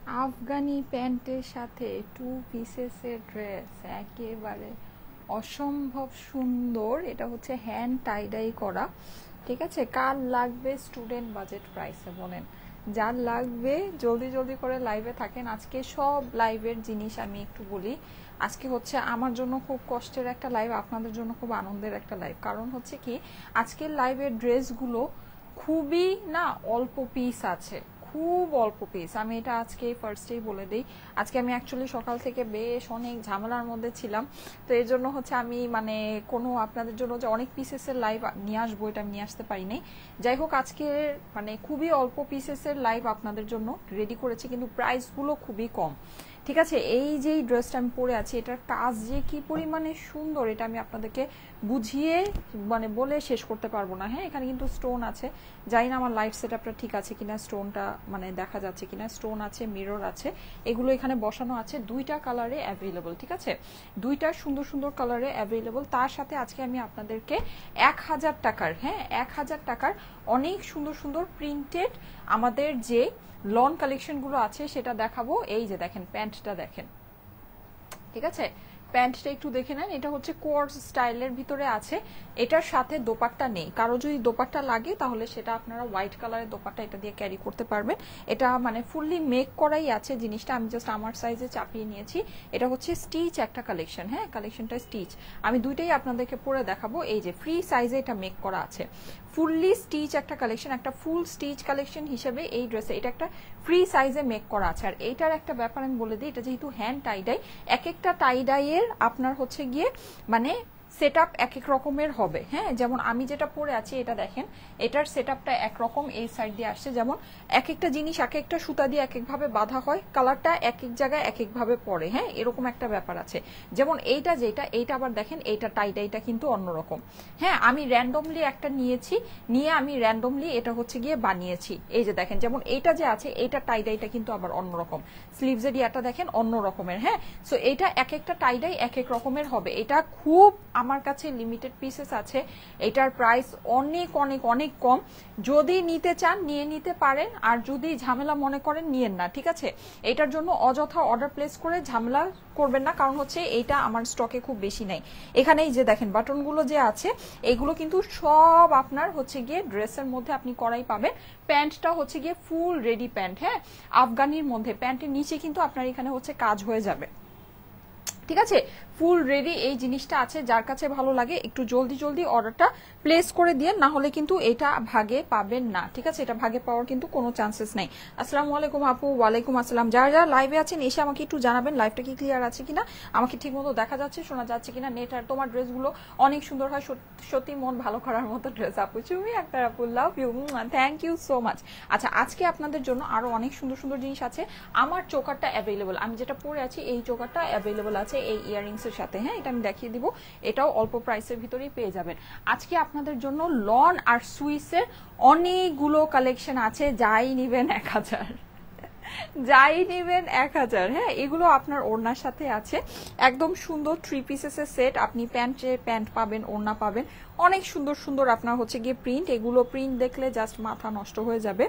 আফগানি প্যান্টের সাথে two পিসেসের dress একেবারে অসম্ভব সুন্দর। এটা হচ্ছে হ্যান্ড টাইডাই করা, ঠিক আছে। কার লাগবে স্টুডেন্ট বাজেট প্রাইসে বলেন? যার লাগবে জলদি জলদি করে লাইভে থাকেন। আজকে সব লাইভের জিনিস আমি একটু বলি। আজকে হচ্ছে আমার জন্য খুব কষ্টের একটা লাইভ, আপনাদের জন্য খুব আনন্দের একটা লাইভ। কারণ হচ্ছে কি, আজকের লাইভের ড্রেসগুলো খুবই না অল্প পিস আছে, খুব অল্প পিস। আমি এটা আজকে ফার্স্টেই বলে দিই। আজকে আমি অ্যাকচুয়ালি সকাল থেকে বেশ অনেক ঝামেলার মধ্যে ছিলাম, তো এর জন্য হচ্ছে আমি মানে কোনো আপনাদের জন্য যে অনেক পিসেসের লাইভ নিয়ে আসবো এটা আমি নিয়ে আসতে পারিনি। যাই হোক, আজকে মানে খুবই অল্প পিসেসের লাইভ আপনাদের জন্য রেডি করেছি, কিন্তু প্রাইসগুলো খুবই কম, ঠিক আছে। এই যে ড্রেসটা আমি পরে আছি এটার কাজ যে কি পরিমাণে সুন্দর এটা আমি আপনাদেরকে বুঝিয়ে মানে বলে শেষ করতে পারবো না। হ্যাঁ, এখানে কিন্তু স্টোন আছে, জানি না আমার লাইট সেটআপটা ঠিক আছে কিনা, স্টোনটা মানে দেখা যাচ্ছে কিনা। স্টোন আছে, মিরর আছে, এগুলো এখানে বসানো আছে। দুইটা কালারে অ্যাভেলেবল, ঠিক আছে, দুইটা সুন্দর সুন্দর কালারে অ্যাভেলেবল। তার সাথে আজকে আমি আপনাদেরকে 1000 টাকার, হ্যাঁ 1000 টাকার অনেক সুন্দর সুন্দর প্রিন্টেড আমাদের যে লন কালেকশনগুলো আছে সেটা দেখাবো। এই যে দেখেন প্যান্টটা দেখেন, ঠিক আছে, প্যান্টটা একটু দেখে নেন। এটা হচ্ছে কোয়ার্স স্টাইলের ভিতরে আছে, এটার সাথে দোপাট্টা নেই। কারো যদি দোপাট্টা লাগে তাহলে সেটা আপনারা হোয়াইট কালারের দোপাট্টা এটা দিয়ে ক্যারি করতে পারবেন। এটা মানে ফুললি মেক করাই আছে জিনিসটা, আমি জাস্ট আমার সাইজে চাপিয়ে নিয়েছি। এটা হচ্ছে স্টিচ একটা কালেকশন, হ্যাঁ কালেকশনটা স্টিচ। আমি দুইটাই আপনাদেরকে পরে দেখাবো। এই যে ফ্রি সাইজে এটা মেক করা আছে, ফুললি স্টিচ একটা কালেকশন, একটা ফুল স্টিচ কালেকশন হিসেবে এই ড্রেসে এটা একটা ফ্রি সাইজে মেক করা আছে। আর এইটার একটা ব্যাপার আমি বলে দিই, এটা যেহেতু হ্যান্ড টাইডাই, এক একটা টাইডাইয়ের আপনার হচ্ছে গিয়ে মানে সেটআপ এক এক রকমের হবে। হ্যাঁ, যেমন আমি যেটা পরে আছি এটা দেখেন, এটার সেটআপটা একরকম, এই সাইড দিয়ে আসছে। যেমন এক একটা জিনিস এক একটা সুতা দিয়ে এক একভাবে বাঁধা হয়, কালারটা এক এক জায়গায় এক একভাবে পড়ে। হ্যাঁ, এরকম একটা ব্যাপার আছে। যেমন এইটা যেটা, এইটা আবার দেখেন এইটা টাইডাইটা কিন্তু অন্যরকম। হ্যাঁ, আমি র্যান্ডমলি একটা নিয়েছি, নিয়ে আমি র্যান্ডমলি এটা হচ্ছে গিয়ে বানিয়েছি। এই যে দেখেন, যেমন এইটা যে আছে এইটা টাইডাইটা কিন্তু আবার অন্যরকম, স্লিভসের ইয়াটা দেখেন অন্য রকমের। হ্যাঁ, সো এইটা এক একটা টাইডাই এক এক রকমের হবে। এটা খুব আমার কাছে লিমিটেড পিসেস আছে, এটার প্রাইস অনেক অনেক অনেক কম। যদি নিতে চান নিয়ে নিতে পারেন, আর যদি ঝামেলা মনে করেন নিয়েন না, ঠিক আছে। এটার জন্য অযথা অর্ডার প্লেস করে ঝামেলা করবেন না, কারণ হচ্ছে এইটা আমার স্টকে খুব বেশি নাই। এখানে এই যে দেখেন বাটনগুলো যে আছে এগুলো কিন্তু সব আপনার হচ্ছে গিয়ে ড্রেসের মধ্যে আপনি করাই পাবেন। প্যান্টটা হচ্ছে গিয়ে ফুল রেডি প্যান্ট, হ্যাঁ আফগানির মধ্যে। প্যান্টের নিচে কিন্তু আপনার এখানে হচ্ছে কাজ হয়ে যাবে, ঠিক আছে, ফুল রেডি এই জিনিসটা আছে। যার কাছে ভালো লাগে একটু জলদি জলদি অর্ডারটা প্লেস করে দিয়ে, না হলে কিন্তু এটা ভাগে পাবেন না, ঠিক আছে, এটা ভাগে পাওয়ার কিন্তু কোনো চান্সেস নাই। আসসালামু আলাইকুম আপু। ওয়ালাইকুম আসসালাম। যারা যারা লাইভে আছেন এসে আমাকে একটু জানাবেন লাইভটা কি ক্লিয়ার আছে কিনা, আমাকে ঠিক মতো দেখা যাচ্ছে শোনা যাচ্ছে কিনা, নেট। আর তোমার ড্রেসগুলো অনেক সুন্দর হয়, সত্যি মন ভালো করার মতো ড্রেস আপু। তুমি একটা আপু, love you, thank you so much. আচ্ছা, আজকে আপনাদের জন্য আরো অনেক সুন্দর সুন্দর জিনিস আছে। আমার চোকারটা অ্যাভেলেবল, আমি যেটা পরে আছি এই চোকারটা অ্যাভেলেবল আছে এই ইয়ারিংস এর সাথে। হ্যাঁ, এটা আমি দেখিয়ে দিব, এটাও অল্প প্রাইসের ভিতরেই পেয়ে যাবেন। আজকে আপনাদের জন্য লন আর সুইসের অনেকগুলো কালেকশন আছে, যাই নিবেন 1000, যাই নিবেন 1000। হ্যাঁ, এগুলো আপনার ওড়নার সাথে আছে, একদম সুন্দর থ্রি পিসেসের সেট। আপনি প্যান্ট পাবেন, ওড়না পাবেন, অনেক সুন্দর সুন্দর আপনার হচ্ছে গিয়ে প্রিন্ট। এগুলো প্রিন্ট দেখলে জাস্ট মাথা নষ্ট হয়ে যাবে,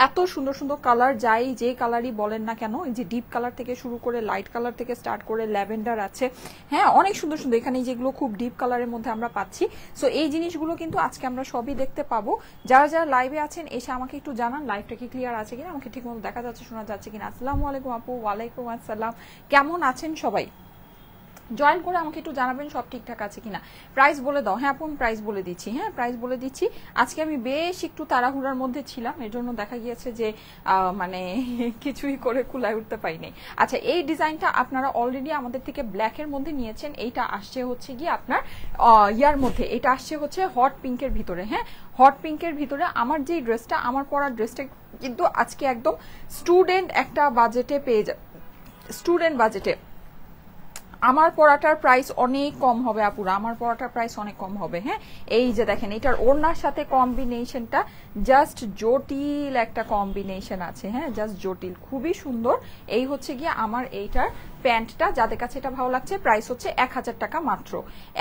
এত সুন্দর সুন্দর কালার। যাই যে কালারই বলেন না কেন, এই যে ডিপ কালার থেকে শুরু করে লাইট কালার থেকে স্টার্ট করে ল্যাভেন্ডার আছে। হ্যাঁ, অনেক সুন্দর সুন্দর এখানে যেগুলো খুব ডিপ কালারের মধ্যে আমরা পাচ্ছি। সো এই জিনিসগুলো কিন্তু আজকে আমরা সবই দেখতে পাবো। যারা যারা লাইভে আছেন এসে আমাকে একটু জানান লাইভটা কি ক্লিয়ার আছে কিনা, আমাকে ঠিক মতো দেখা যাচ্ছে শোনা যাচ্ছে কিনা। আসসালামু আলাইকুম আপু। ওয়ালাইকুম আসসালাম। কেমন আছেন সবাই? জয়েন করে আমাকে একটু জানাবেন সব ঠিকঠাক আছে কিনা। প্রাইস বলে দাও। হ্যাঁ আপু, আমি প্রাইস বলে দিচ্ছি। হ্যাঁ, প্রাইস বলে দিচ্ছি। আজকে আমি বেশ একটু তাড়াহুড়ার মধ্যে ছিলাম, এর জন্য দেখা গিয়েছে যে মানে কিছুই করে কুলায় উঠতে পারিনি। আচ্ছা, এই ডিজাইনটা আপনারা অলরেডি আমাদের থেকে ব্ল্যাকের মধ্যে নিয়েছেন। এইটা আসছে হচ্ছে গিয়ে আপনার ইয়ার মধ্যে, এটা আসছে হচ্ছে হট পিঙ্কের ভিতরে। হ্যাঁ, হট পিঙ্কের ভিতরে আমার যে ড্রেসটা, আমার পরার ড্রেসটা কিন্তু আজকে একদম স্টুডেন্ট একটা বাজেটে পেয়ে যায়, স্টুডেন্ট বাজেটে। আমার পরাটার প্রাইস অনেক কম হবে আপুরা, আমার পরাটার প্রাইস অনেক কম হবে। হ্যাঁ, এই যে দেখেন এটার ওড়নার সাথে কম্বিনেশনটা জাস্ট জটিল একটা কম্বিনেশন আছে। হ্যাঁ, জাস্ট জটিল, খুবই সুন্দর। এই হচ্ছে গিয়ে আমার এইটার প্যান্টটা। যাদের কাছে এটা ভালো লাগছে, প্রাইস হচ্ছে 1000 টাকা মাত্র,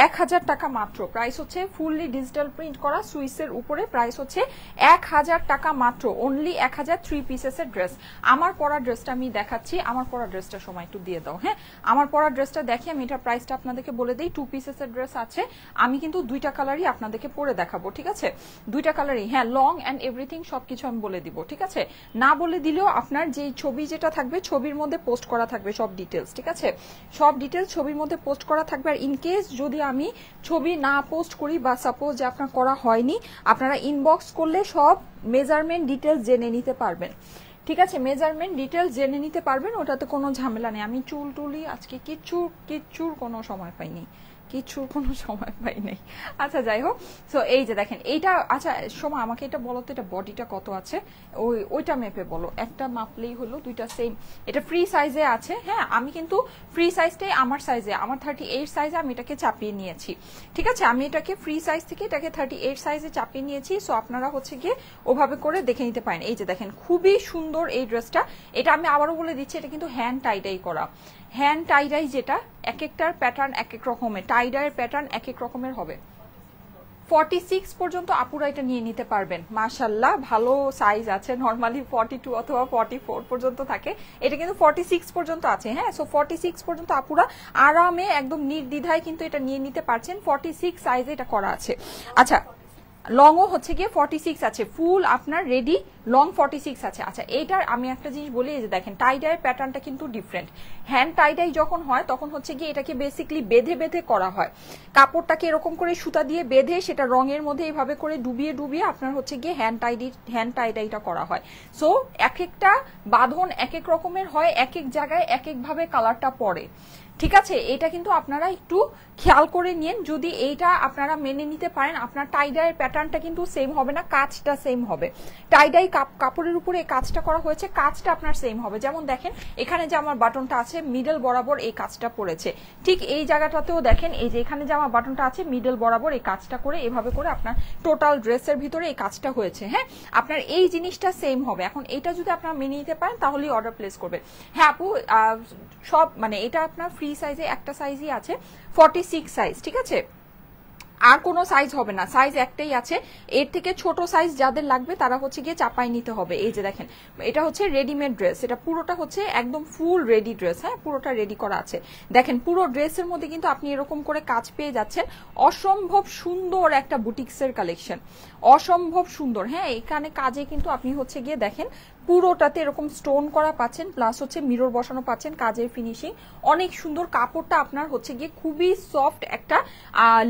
1000 টাকা মাত্র। প্রাইস হচ্ছে ফুললি ডিজিটাল প্রিন্ট করা সুইসের উপরে, প্রাইস হচ্ছে 1000 টাকা মাত্র, অনলি 1000। 3 পিসেসের ড্রেস। আমার পরা ড্রেসটা আমি দেখাচ্ছি, আমার পরা ড্রেসটা সময় একটু দিয়ে দাও। হ্যাঁ, আমার পরা ড্রেসটা দেখি, আমি এটার প্রাইসটা আপনাদেরকে বলে দিই। 2 পিসেসের ড্রেস আছে, আমি কিন্তু 2টা কালারই আপনাদেরকে পরে দেখাবো, ঠিক আছে? 2টা কালারই, হ্যাঁ, লং অ্যান্ড এভরিথিং সবকিছু আমি বলে দিব, ঠিক আছে? না বলে দিলেও আপনার যে ছবি যেটা থাকবে, ছবির মধ্যে পোস্ট করা থাকবে সব ডিটেলস, ঠিক আছে? সব ডিটেলস ছবির মধ্যে পোস্ট করা থাকবে। আর ইনকেস যদি আমি ছবি না পোস্ট করি বা সাপোজ যে আপনার করা হয়নি, আপনারা ইনবক্স করলে সব মেজারমেন্ট ডিটেলস জেনে নিতে পারবেন, ঠিক আছে? মেজারমেন্ট ডিটেলস জেনে নিতে পারবেন, ওটাতে কোনো ঝামেলা নেই। আমি চুল টুলি আজকে কিচ্ছুর কোনো সময় পাইনি, কিছুর কোনো সময় পাই নাই। আচ্ছা, যাই হোক। সো এই যে দেখেন এইটা, আচ্ছা সময় আমাকে এটা বলো তো, এটা বডিটা কত আছে ওইটা মেপে বলো, একটা মাপলেই হলো, 2টা সেম। এটা ফ্রি সাইজে আছে। হ্যাঁ, আমি কিন্তু ফ্রি সাইজটাই আমার সাইজে, আমার 38 সাইজে আমি এটাকে চাপিয়ে নিয়েছি, ঠিক আছে? আমি এটাকে ফ্রি সাইজ থেকে এটাকে 38 সাইজে চাপিয়ে নিয়েছি। সো আপনারা হচ্ছে গিয়ে ওভাবে করে দেখে নিতে পারেন। এই যে দেখেন খুবই সুন্দর এই ড্রেসটা। এটা আমি আবারও বলে দিচ্ছি, এটা কিন্তু হ্যান্ড টাইডাই করা, হ্যান্ড টাইডাই, যেটা এক একটার প্যাটার্ন এক এক রকমের, টাইডাইয়ের প্যাটার্ন এক এক রকমের হবে। 46 পর্যন্ত আপুরা এটা নিয়ে নিতে পারবেন। মাশাআল্লাহ, ভালো সাইজ আছে। নরমালি 42 অথবা 44 পর্যন্ত থাকে, এটা কিন্তু 46 পর্যন্ত আছে। হ্যাঁ, সো 46 পর্যন্ত আপুরা আরামে একদম নির্দ্বিধায় কিন্তু এটা নিয়ে নিতে পারছেন। 46 সাইজে এটা করা আছে। আচ্ছা, লংও হচ্ছে গিয়ে 46 আছে, ফুল আপনার রেডি লং 46 আছে। আচ্ছা, এইটার আমি একটা জিনিস বলি, এই যে দেখেন টাইডাই প্যাটার্নটা কিন্তু ডিফারেন্ট। হ্যান্ড টাইডাই যখন হয় তখন হচ্ছে গিয়ে এটাকে বেসিক্যালি বেঁধে বেঁধে করা হয়, কাপড়টাকে এরকম করে সুতা দিয়ে বেঁধে সেটা রঙের মধ্যে এইভাবে করে ডুবিয়ে ডুবিয়ে আপনার হচ্ছে গিয়ে হ্যান্ড টাইডাইটা করা হয়। সো এক একটা বাঁধন এক এক রকমের হয়, এক এক জায়গায় এক একভাবে কালারটা পড়ে, ঠিক আছে? এটা কিন্তু আপনারা একটু খেয়াল করে নিন। যদি এইটা আপনারা মেনে নিতে পারেন, আপনার টাইডাইয়ের প্যাটার্নটা কিন্তু সেম হবে না, কাজটা সেম হবে। টাইডাই কাপড়ের উপরে এই কাজটা করা হয়েছে, কাজটা আপনার সেম হবে। যেমন দেখেন এখানে যে আমার বাটনটা আছে মিডল বরাবর এই কাজটা পড়েছে, ঠিক এই জায়গাটাতেও দেখেন এই যে এখানে যে আমার বাটনটা আছে মিডল বরাবর এই কাজটা করে এভাবে করে আপনার টোটাল ড্রেসের ভিতরে এই কাজটা হয়েছে। হ্যাঁ, আপনার এই জিনিসটা সেম হবে। এখন এটা যদি আপনারা মেনে নিতে পারেন তাহলেই অর্ডার প্লেস করবেন। হ্যাঁ আপু, সব মানে এটা আপনার ফ্রি সাইজে একটা সাইজই আছে, 46 সাইজ, ঠিক আছে? আর কোনো সাইজ হবে না, সাইজ একটাই আছে। এর থেকে ছোট সাইজ যাদের লাগবে তারা হচ্ছে গিয়ে চাপাই নিতে হবে। এই যে দেখেন এটা হচ্ছে রেডিমেড ড্রেস, এটা পুরোটা হচ্ছে একদম ফুল রেডি ড্রেস। হ্যাঁ, পুরোটা রেডি করা আছে। দেখেন পুরো ড্রেসের মধ্যে কিন্তু আপনি এরকম করে কাজ পেয়ে যাচ্ছেন। অসম্ভব সুন্দর একটা বুটিক্সের কালেকশন, অসম্ভব সুন্দর। হ্যাঁ, এখানে কাজে কিন্তু আপনি হচ্ছে গিয়ে দেখেন পুরোটাতে এরকম স্টোন করা পাচ্ছেন, প্লাস হচ্ছে মিরর বসানো পাচ্ছেন, কাজের ফিনিশিং অনেক সুন্দর। কাপড়টা আপনার হচ্ছে গিয়ে খুবই সফট একটা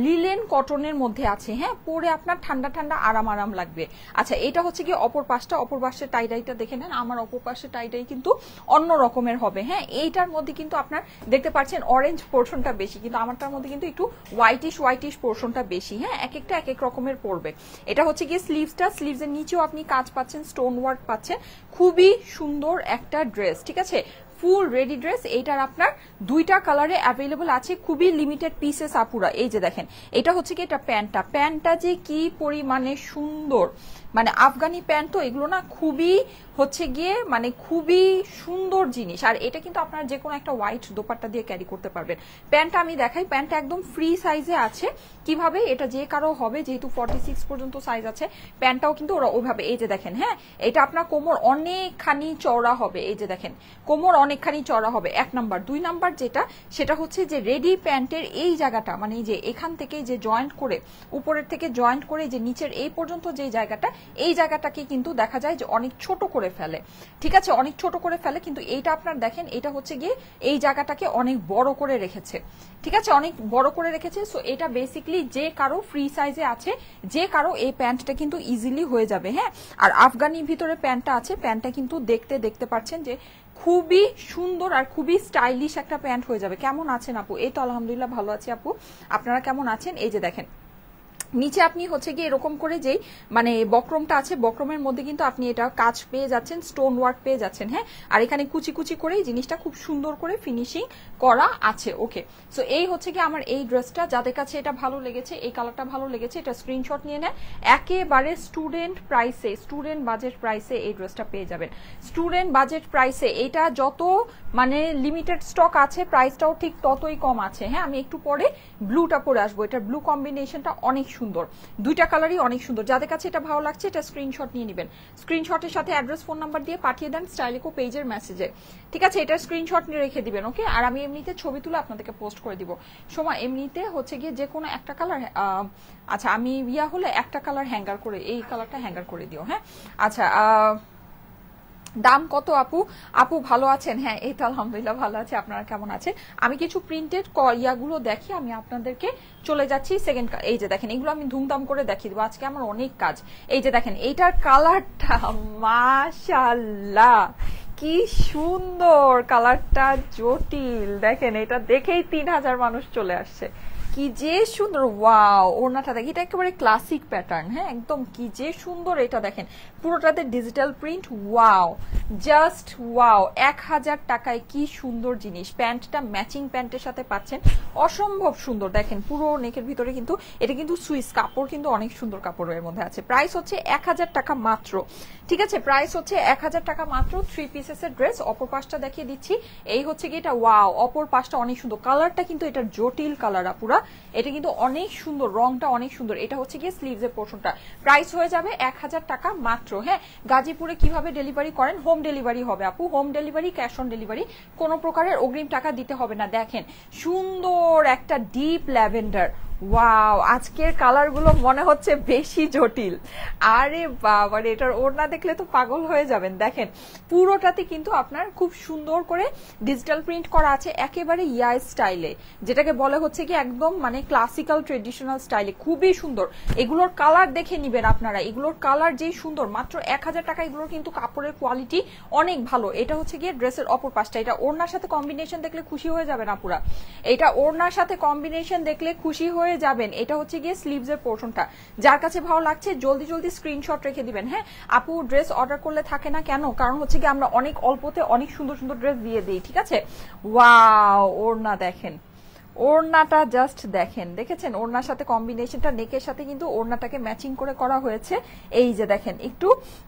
লিলেন কটনের মধ্যে আছে। হ্যাঁ, পরে আপনার ঠান্ডা ঠান্ডা আরাম আরাম লাগবে। আচ্ছা, এটা হচ্ছে গিয়ে অপর পাশটা, অপর পাশের টাইডাইটা দেখে নেন। আমার অপর পাশের টাইডাই কিন্তু অন্য রকমের হবে। হ্যাঁ, এইটার মধ্যে কিন্তু আপনার দেখতে পাচ্ছেন অরেঞ্জ পোর্শনটা বেশি, কিন্তু আমারটার মধ্যে কিন্তু একটু হোয়াইটিশ পোর্শনটা বেশি। হ্যাঁ, এক একটা এক এক রকমের পড়বে। এটা হচ্ছে গিয়ে স্লিভসটা, স্লিভসের নিচেও আপনি কাজ পাচ্ছেন, স্টোন ওয়ার্ক পাচ্ছেন। খুবই সুন্দর একটা ড্রেস, ঠিক আছে? Full ready dress. এইটার আপনার 2টা কালারে অ্যাভেলেবল আছে, খুবই লিমিটেড পিসেস আপুরা। এই যে দেখেন এটা হচ্ছে কি, এটা প্যান্টটা যে কি পরিমাণে সুন্দর, মানে আফগানি প্যান্ট তো এগুলো না খুবই হচ্ছে গিয়ে মানে খুবই সুন্দর জিনিস। আর এটা কিন্তু আপনারা যে কোনো একটা হোয়াইট দোপাট্টা দিয়ে ক্যারি করতে পারবেন। প্যান্টটা আমি দেখাই, প্যান্টটা একদম ফ্রি সাইজে আছে। কিভাবে এটা যে কারো হবে, যেহেতু 46 পর্যন্ত সাইজ আছে, প্যান্টটাও কিন্তু ওরা ওইভাবে। এই যে দেখেন, হ্যাঁ, এটা আপনার কোমর অনেকখানি চওড়া হবে। এই যে দেখেন কোমর অনেকখানি চওড়া হবে, 1 নাম্বার। 2 নাম্বার যেটা, সেটা হচ্ছে যে রেডি প্যান্টের এই জায়গাটা, মানে যে এখান থেকে যে জয়েন্ট করে, উপরের থেকে জয়েন্ট করে যে নিচের এই পর্যন্ত যে জায়গাটা, এই জায়গাটাকে কিন্তু দেখা যায় যে অনেক ছোট করে ফেলে, ঠিক আছে? অনেক ছোট করে ফেলে, কিন্তু এইটা আপনার দেখেন এটা হচ্ছে গিয়ে এই জায়গাটাকে অনেক বড় করে রেখেছে, ঠিক আছে? অনেক বড় করে রেখেছে। সো এটা বেসিক্যালি যে কারো ফ্রি সাইজে আছে, যে কারো এই প্যান্টটা কিন্তু ইজিলি হয়ে যাবে। হ্যাঁ, আর আফগানির ভিতরে প্যান্টটা আছে, প্যান্টটা কিন্তু দেখতে পাচ্ছেন যে খুবই সুন্দর আর খুবই স্টাইলিশ একটা প্যান্ট হয়ে যাবে। কেমন আছেন আপু? এই তো আলহামদুলিল্লাহ ভালো আছি আপু, আপনারা কেমন আছেন? এই যে দেখেন নিচে আপনি হচ্ছে গিয়ে এরকম করে যেই মানে বক্রমটা আছে, বক্রমের মধ্যে কিন্তু আপনি এটা কাজ পেয়ে যাচ্ছেন, স্টোন ওয়ার্ক পেয়ে যাচ্ছেন। হ্যাঁ, আর এখানে কুচি কুচি করে এই জিনিসটা খুব সুন্দর করে ফিনিশিং করা আছে। ওকে, সো এই হচ্ছে কি আমার এই ড্রেসটা। যাদের কাছে এটা ভালো লেগেছে, এই কালারটা ভালো লেগেছে, এটা স্ক্রিনশট নিয়ে নেন। একেবারে স্টুডেন্ট প্রাইসে, স্টুডেন্ট বাজেট প্রাইসে এই ড্রেসটা পেয়ে যাবেন। স্টুডেন্ট বাজেট প্রাইসে এটা যত মানে লিমিটেড স্টক আছে, প্রাইসটাও ঠিক ততই কম আছে। হ্যাঁ, আমি একটু পরে ব্লুটা পরে আসবো। এটার ব্লু কম্বিনেশনটা অনেক সুন্দর, দুইটা কালারই অনেক সুন্দর। যাদের কাছে এটা ভালো লাগছে এটা স্ক্রিনশট নিয়ে নেবেন। স্ক্রিনশটের সাথে অ্যাড্রেস, ফোন নাম্বার দিয়ে পাঠিয়ে দেন স্টাইলিকো পেজের মেসেজে, ঠিক আছে? এটার স্ক্রিনশট নিয়ে রেখে দিবেন। ওকে, আর আমি এমনিতে ছবি তুলে আপনাদেরকে পোস্ট করে দিব। সময় এমনিতে হচ্ছে গিয়ে যে কোনো একটা কালার, আচ্ছা আমি ইয়া হলে একটা কালার হ্যাঙ্গার করে, এই কালারটা হ্যাঙ্গার করে দিও। হ্যাঁ, আচ্ছা দাম কত আপু? আপু ভালো আছেন? হ্যাঁ, এই তো আলহামদুলিল্লাহ ভালো আছে। আপনারা কেমন আছেন? আমি কিছু প্রিন্টেড ইয়াগুলো দেখি, আমি আপনাদেরকে চলে যাচ্ছি সেকেন্ড। এই যে দেখেন, এগুলো আমি ধুমধাম করে দেখিয়ে দেবো, আজকে আমার অনেক কাজ। এই যে দেখেন, এইটার কালারটা মাশাআল্লাহ কি সুন্দর, কালারটা জটিল। দেখেন, এটা দেখেই 3000 মানুষ চলে আসছে। কি যে সুন্দর, ওয়াও! ওড়নাটা দেখি, এটা একেবারে ক্লাসিক প্যাটার্ন। হ্যাঁ, একদম কি যে সুন্দর। এটা দেখেন পুরোটাতে digital print, wow, just wow. 1000 টাকায় কি সুন্দর জিনিস। প্যান্টটা ম্যাচিং প্যান্টের সাথে পাচ্ছেন, অসম্ভব সুন্দর। দেখেন পুরো নেকের ভিতরে কিন্তু এটা কিন্তু সুইস কাপড়, কিন্তু অনেক সুন্দর কাপড়ের মধ্যে আছে। প্রাইস হচ্ছে 1000 টাকা মাত্র, ঠিক আছে? প্রাইস হচ্ছে 1000 টাকা মাত্র। 3 পিসেসের ড্রেস। অপর পাশটা দেখিয়ে দিচ্ছি, এই হচ্ছে কি এটা, ওয়াও, অপর পাশটা অনেক সুন্দর। কালারটা কিন্তু এটা জটিল কালার আপুরা, এটা কিন্তু অনেক সুন্দর, রংটা অনেক সুন্দর। এটা হচ্ছে গিয়ে স্লিভস এর পোর্শনটা। প্রাইস হয়ে যাবে 1000 টাকা মাত্র। হ্যাঁ, গাজীপুরে কিভাবে ডেলিভারি করেন? হোম ডেলিভারি হবে আপু, home delivery, cash on delivery, কোনো প্রকারের অগ্রিম টাকা দিতে হবে না। দেখেন সুন্দর একটা ডিপ ল্যাভেন্ডার, ওয়াও! আজকের কালারগুলো মনে হচ্ছে বেশি জটিল। আরে বাবারে, এটার ওড়না দেখলে তো পাগল হয়ে যাবেন। দেখেন পুরোটাতে কিন্তু আপনার খুব সুন্দর করে ডিজিটাল প্রিন্ট করা আছে, একেবারে ইয়া স্টাইলে, যেটাকে বলে হচ্ছে কি একদম মানে ক্লাসিক্যাল ট্রেডিশনাল স্টাইলে, খুবই সুন্দর। এগুলোর কালার দেখে নিবেন আপনারা, এগুলোর কালার যেই সুন্দর। মাত্র 1000 টাকা। এগুলোর কিন্তু কাপড়ের কোয়ালিটি অনেক ভালো। এটা হচ্ছে গিয়ে ড্রেসের অপর পাশটা। এটা ওড়নার সাথে কম্বিনেশন দেখলে খুশি হয়ে যাবেন আপুরা, এটা ওড়নার সাথে কম্বিনেশন দেখলে খুশি হয়ে যাবেন। এটা হচ্ছে গিয়ে স্লিভস এর পোর্শনটা। যার কাছে ভালো লাগছে জলদি জলদি স্ক্রিনশট রেখে দিবেন। হ্যাঁ আপু, ড্রেস অর্ডার করলে থাকে না কেন? কারণ হচ্ছে কি আমরা অনেক অল্পতে অনেক সুন্দর সুন্দর ড্রেস দিয়ে দিই, ঠিক আছে? ওয়াও! ওড়না দেখেন, ওড়নাটা জাস্ট দেখেন, দেখেছেন ওড়নার সাথে কম্বিনেশনটা, নেকের সাথে কিন্তু ওড়নাটাকে ম্যাচিং করে করা হয়েছে। এই যে দেখেন, একটু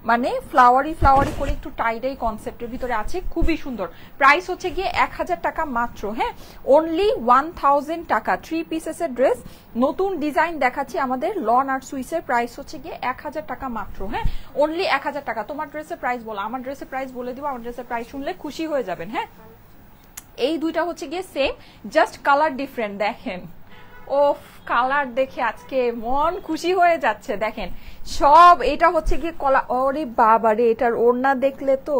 মানে ফ্লাওয়ারি ফ্লাওয়ারি করে একটু টাইডাই কনসেপ্টের ভিতরে আছে, খুবই সুন্দর। প্রাইস হচ্ছে গিয়ে 1000 টাকা মাত্র। হ্যাঁ, অনলি 1000 টাকা। 3 পিসেসের ড্রেস, নতুন ডিজাইন দেখাচ্ছি আমাদের লন আর সুইসের। প্রাইস হচ্ছে গিয়ে 1000 টাকা মাত্র। হ্যাঁ, অনলি 1000 টাকা। তোমার ড্রেসের প্রাইস বলো, আমার ড্রেসের প্রাইস বলে দিব, আমার ড্রেসের প্রাইস শুনলে খুশি হয়ে যাবেন। হ্যাঁ, এই দুইটা হচ্ছে গিয়ে সেম, জাস্ট কালার ডিফারেন্ট। দেখেন, ওফ, কালার দেখে আজকে মন খুশি হয়ে যাচ্ছে। দেখেন সব, এটা হচ্ছে গিয়ে কলা, ওরে বাবারে, এটার ওড়না দেখলে তো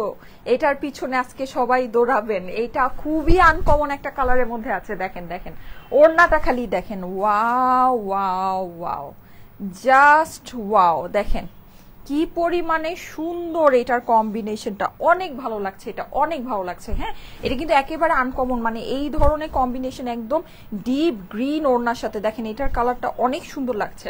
এটার পিছনে আজকে সবাই দৌড়াবেন। এটা খুবই আনকমন একটা কালারের মধ্যে আছে। দেখেন দেখেন ওড়নাটা খালি দেখেন, wow wow wow, just wow. দেখেন কি পরিমাণে সুন্দর এটার কম্বিনেশনটা, অনেক ভালো লাগছে, এটা অনেক ভালো লাগছে। হ্যাঁ, এটা কিন্তু একেবারে আনকমন, মানে এই ধরনের কম্বিনেশন একদম ডিপ গ্রিন ওড়নার সাথে। দেখেন এটার কালারটা অনেক সুন্দর লাগছে।